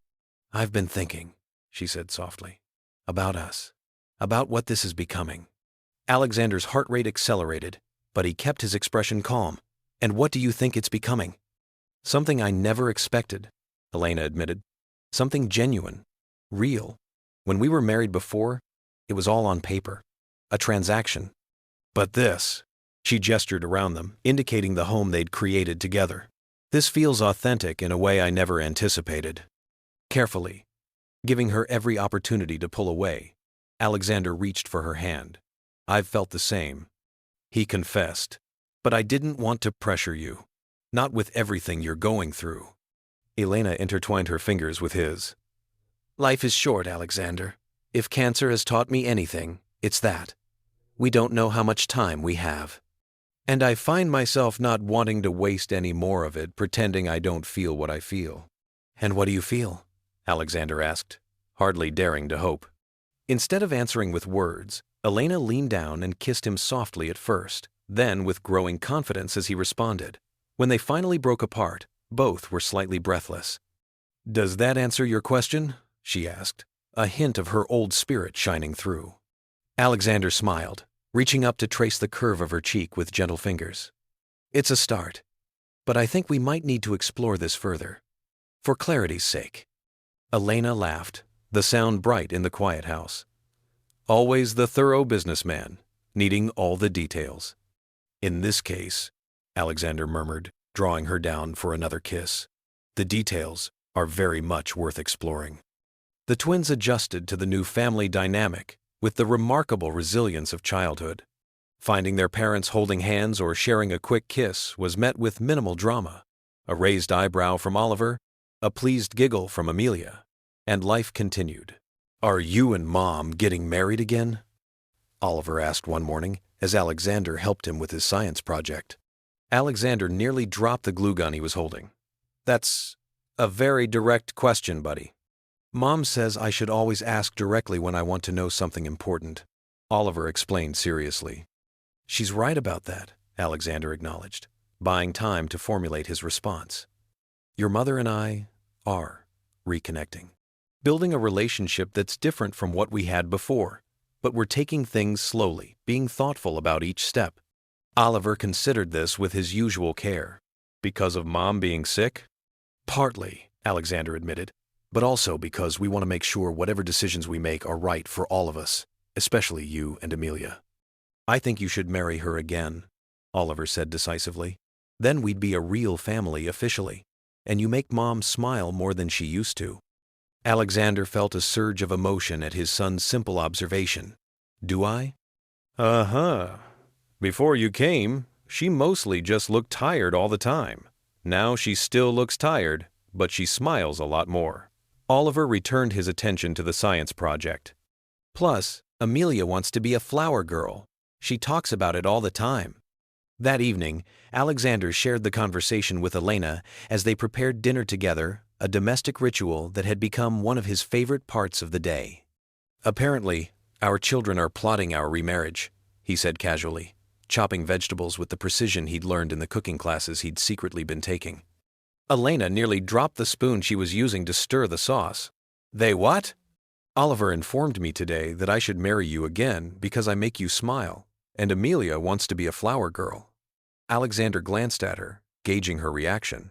"I've been thinking," she said softly, "about us, about what this is becoming." Alexander's heart rate accelerated, but he kept his expression calm. "And what do you think it's becoming?" "Something I never expected," Elena admitted. "Something genuine, real. When we were married before, it was all on paper, a transaction. But this," she gestured around them, indicating the home they'd created together. "This feels authentic in a way I never anticipated." Carefully, giving her every opportunity to pull away, Alexander reached for her hand. "I've felt the same," he confessed. "But I didn't want to pressure you. Not with everything you're going through." Elena intertwined her fingers with his. "Life is short, Alexander. If cancer has taught me anything, it's that. We don't know how much time we have. And I find myself not wanting to waste any more of it pretending I don't feel what I feel." "And what do you feel?" Alexander asked, hardly daring to hope. Instead of answering with words, Elena leaned down and kissed him softly at first, then with growing confidence as he responded. When they finally broke apart, both were slightly breathless. "Does that answer your question?" she asked, a hint of her old spirit shining through. Alexander smiled, reaching up to trace the curve of her cheek with gentle fingers. "It's a start, but I think we might need to explore this further. For clarity's sake." Elena laughed, the sound bright in the quiet house. Always the thorough businessman, needing all the details. "In this case," Alexander murmured, drawing her down for another kiss, "the details are very much worth exploring." The twins adjusted to the new family dynamic with the remarkable resilience of childhood. Finding their parents holding hands or sharing a quick kiss was met with minimal drama. A raised eyebrow from Oliver, a pleased giggle from Amelia, and life continued. "Are you and Mom getting married again?" Oliver asked one morning as Alexander helped him with his science project. Alexander nearly dropped the glue gun he was holding. "That's a very direct question, buddy. Mom says I should always ask directly when I want to know something important," Oliver explained seriously. "She's right about that," Alexander acknowledged, buying time to formulate his response. "Your mother and I are reconnecting, building a relationship that's different from what we had before, but we're taking things slowly, being thoughtful about each step." Oliver considered this with his usual care. "Because of Mom being sick?" "Partly," Alexander admitted, "but also because we want to make sure whatever decisions we make are right for all of us, especially you and Amelia." "I think you should marry her again," Oliver said decisively. "Then we'd be a real family officially, and you make Mom smile more than she used to." Alexander felt a surge of emotion at his son's simple observation. "Do I?" "Uh-huh. Before you came, she mostly just looked tired all the time. Now she still looks tired, but she smiles a lot more." Oliver returned his attention to the science project. "Plus, Amelia wants to be a flower girl. She talks about it all the time." That evening, Alexander shared the conversation with Elena as they prepared dinner together, a domestic ritual that had become one of his favorite parts of the day. "Apparently, our children are plotting our remarriage," he said casually, chopping vegetables with the precision he'd learned in the cooking classes he'd secretly been taking. Elena nearly dropped the spoon she was using to stir the sauce. "They what?" "Oliver informed me today that I should marry you again because I make you smile, and Amelia wants to be a flower girl." Alexander glanced at her, gauging her reaction.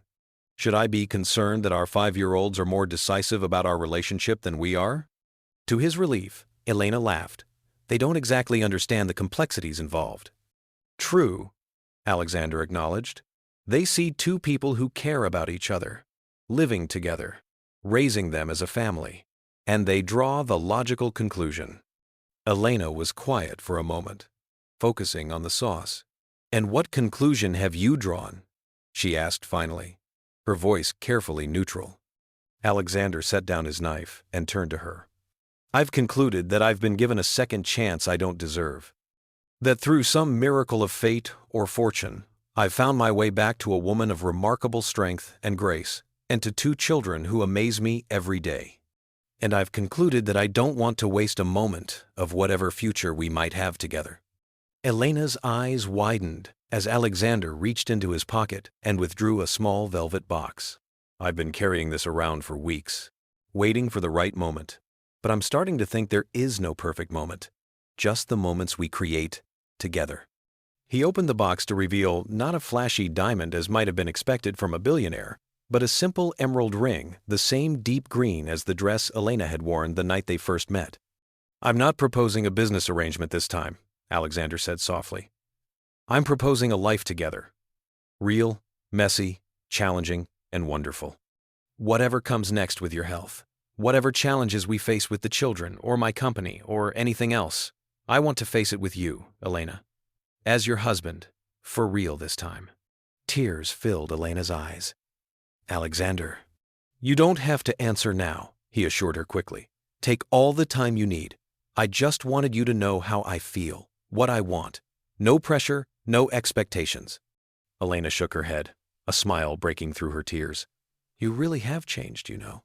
"Should I be concerned that our 5-year-olds are more decisive about our relationship than we are?" To his relief, Elena laughed. "They don't exactly understand the complexities involved." "True," Alexander acknowledged. "They see two people who care about each other, living together, raising them as a family, and they draw the logical conclusion." Elena was quiet for a moment, focusing on the sauce. "And what conclusion have you drawn?" she asked finally, her voice carefully neutral. Alexander set down his knife and turned to her. "I've concluded that I've been given a second chance I don't deserve. That through some miracle of fate or fortune, I've found my way back to a woman of remarkable strength and grace, and to 2 children who amaze me every day. And I've concluded that I don't want to waste a moment of whatever future we might have together." Elena's eyes widened as Alexander reached into his pocket and withdrew a small velvet box. "I've been carrying this around for weeks, waiting for the right moment. But I'm starting to think there is no perfect moment, just the moments we create together." He opened the box to reveal not a flashy diamond as might have been expected from a billionaire, but a simple emerald ring, the same deep green as the dress Elena had worn the night they first met. "I'm not proposing a business arrangement this time," Alexander said softly. "I'm proposing a life together. Real, messy, challenging, and wonderful. Whatever comes next with your health, whatever challenges we face with the children or my company or anything else, I want to face it with you, Elena. As your husband, for real this time." Tears filled Elena's eyes. "Alexander." "You don't have to answer now," he assured her quickly. "Take all the time you need. I just wanted you to know how I feel, what I want. No pressure, no expectations." Elena shook her head, a smile breaking through her tears. "You really have changed, you know."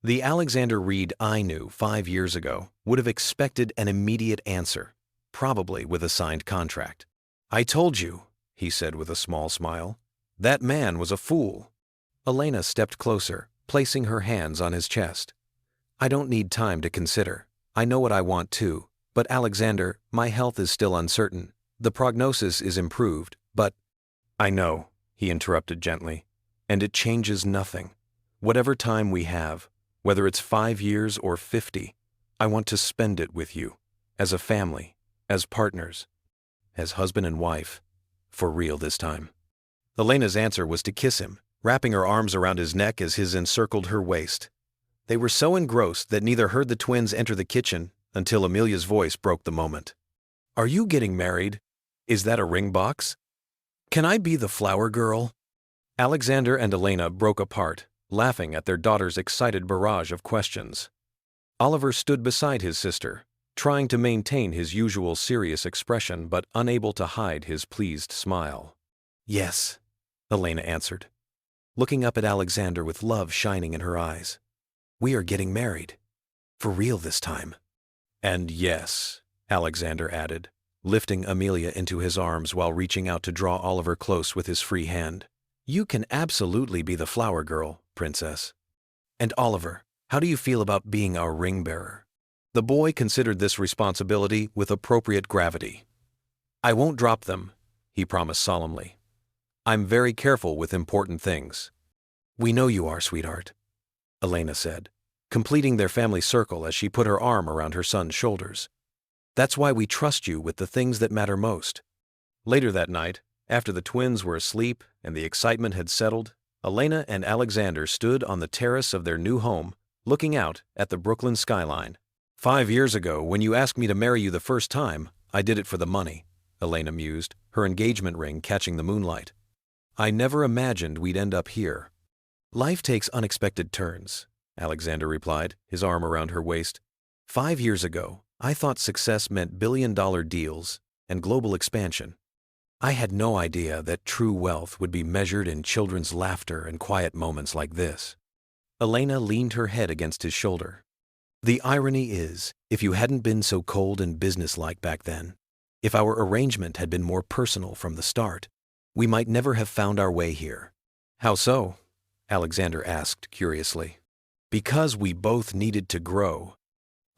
The Alexander Reed I knew 5 years ago would have expected an immediate answer, probably with a signed contract. "I told you," he said with a small smile. "That man was a fool." Elena stepped closer, placing her hands on his chest. "I don't need time to consider. I know what I want too. But Alexander, my health is still uncertain. The prognosis is improved, but—" "I know," he interrupted gently, "and it changes nothing. Whatever time we have, whether it's 5 years or 50, I want to spend it with you, as a family, as partners, as husband and wife, for real this time." Elena's answer was to kiss him, wrapping her arms around his neck as his encircled her waist. They were so engrossed that neither heard the twins enter the kitchen until Amelia's voice broke the moment. "Are you getting married?" Is that a ring box? Can I be the flower girl? Alexander and Elena broke apart, laughing at their daughter's excited barrage of questions. Oliver stood beside his sister, trying to maintain his usual serious expression but unable to hide his pleased smile. Yes, Elena answered, looking up at Alexander with love shining in her eyes. We are getting married. For real this time. And yes, Alexander added, lifting Amelia into his arms while reaching out to draw Oliver close with his free hand. You can absolutely be the flower girl, princess. And Oliver, how do you feel about being our ring bearer? The boy considered this responsibility with appropriate gravity. I won't drop them, he promised solemnly. I'm very careful with important things. We know you are, sweetheart, Elena said, completing their family circle as she put her arm around her son's shoulders. That's why we trust you with the things that matter most. Later that night, after the twins were asleep and the excitement had settled, Elena and Alexander stood on the terrace of their new home, looking out at the Brooklyn skyline. 5 years ago, when you asked me to marry you the first time, I did it for the money, Elena mused, her engagement ring catching the moonlight. I never imagined we'd end up here. Life takes unexpected turns, Alexander replied, his arm around her waist. 5 years ago, I thought success meant billion-dollar deals and global expansion. I had no idea that true wealth would be measured in children's laughter and quiet moments like this. Elena leaned her head against his shoulder. The irony is, if you hadn't been so cold and businesslike back then, if our arrangement had been more personal from the start, we might never have found our way here. How so? Alexander asked curiously. Because we both needed to grow,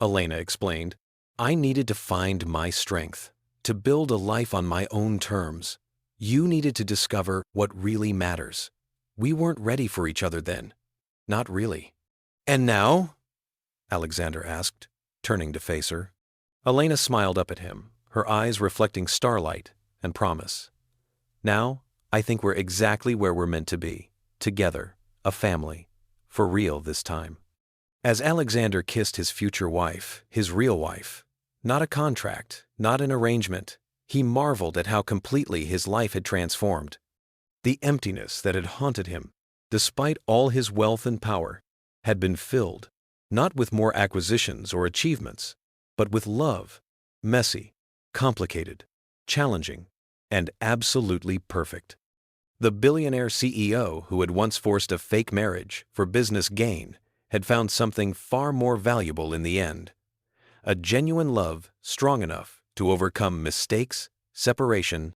Elena explained. I needed to find my strength, to build a life on my own terms. You needed to discover what really matters. We weren't ready for each other then. Not really. And now? Alexander asked, turning to face her. Elena smiled up at him, her eyes reflecting starlight and promise. Now, I think we're exactly where we're meant to be, together, a family, for real this time. As Alexander kissed his future wife, his real wife, not a contract, not an arrangement, he marveled at how completely his life had transformed. The emptiness that had haunted him, despite all his wealth and power, had been filled, not with more acquisitions or achievements, but with love, messy, complicated, challenging, and absolutely perfect. The billionaire CEO who had once forced a fake marriage for business gain had found something far more valuable in the end. A genuine love strong enough to overcome mistakes, separation,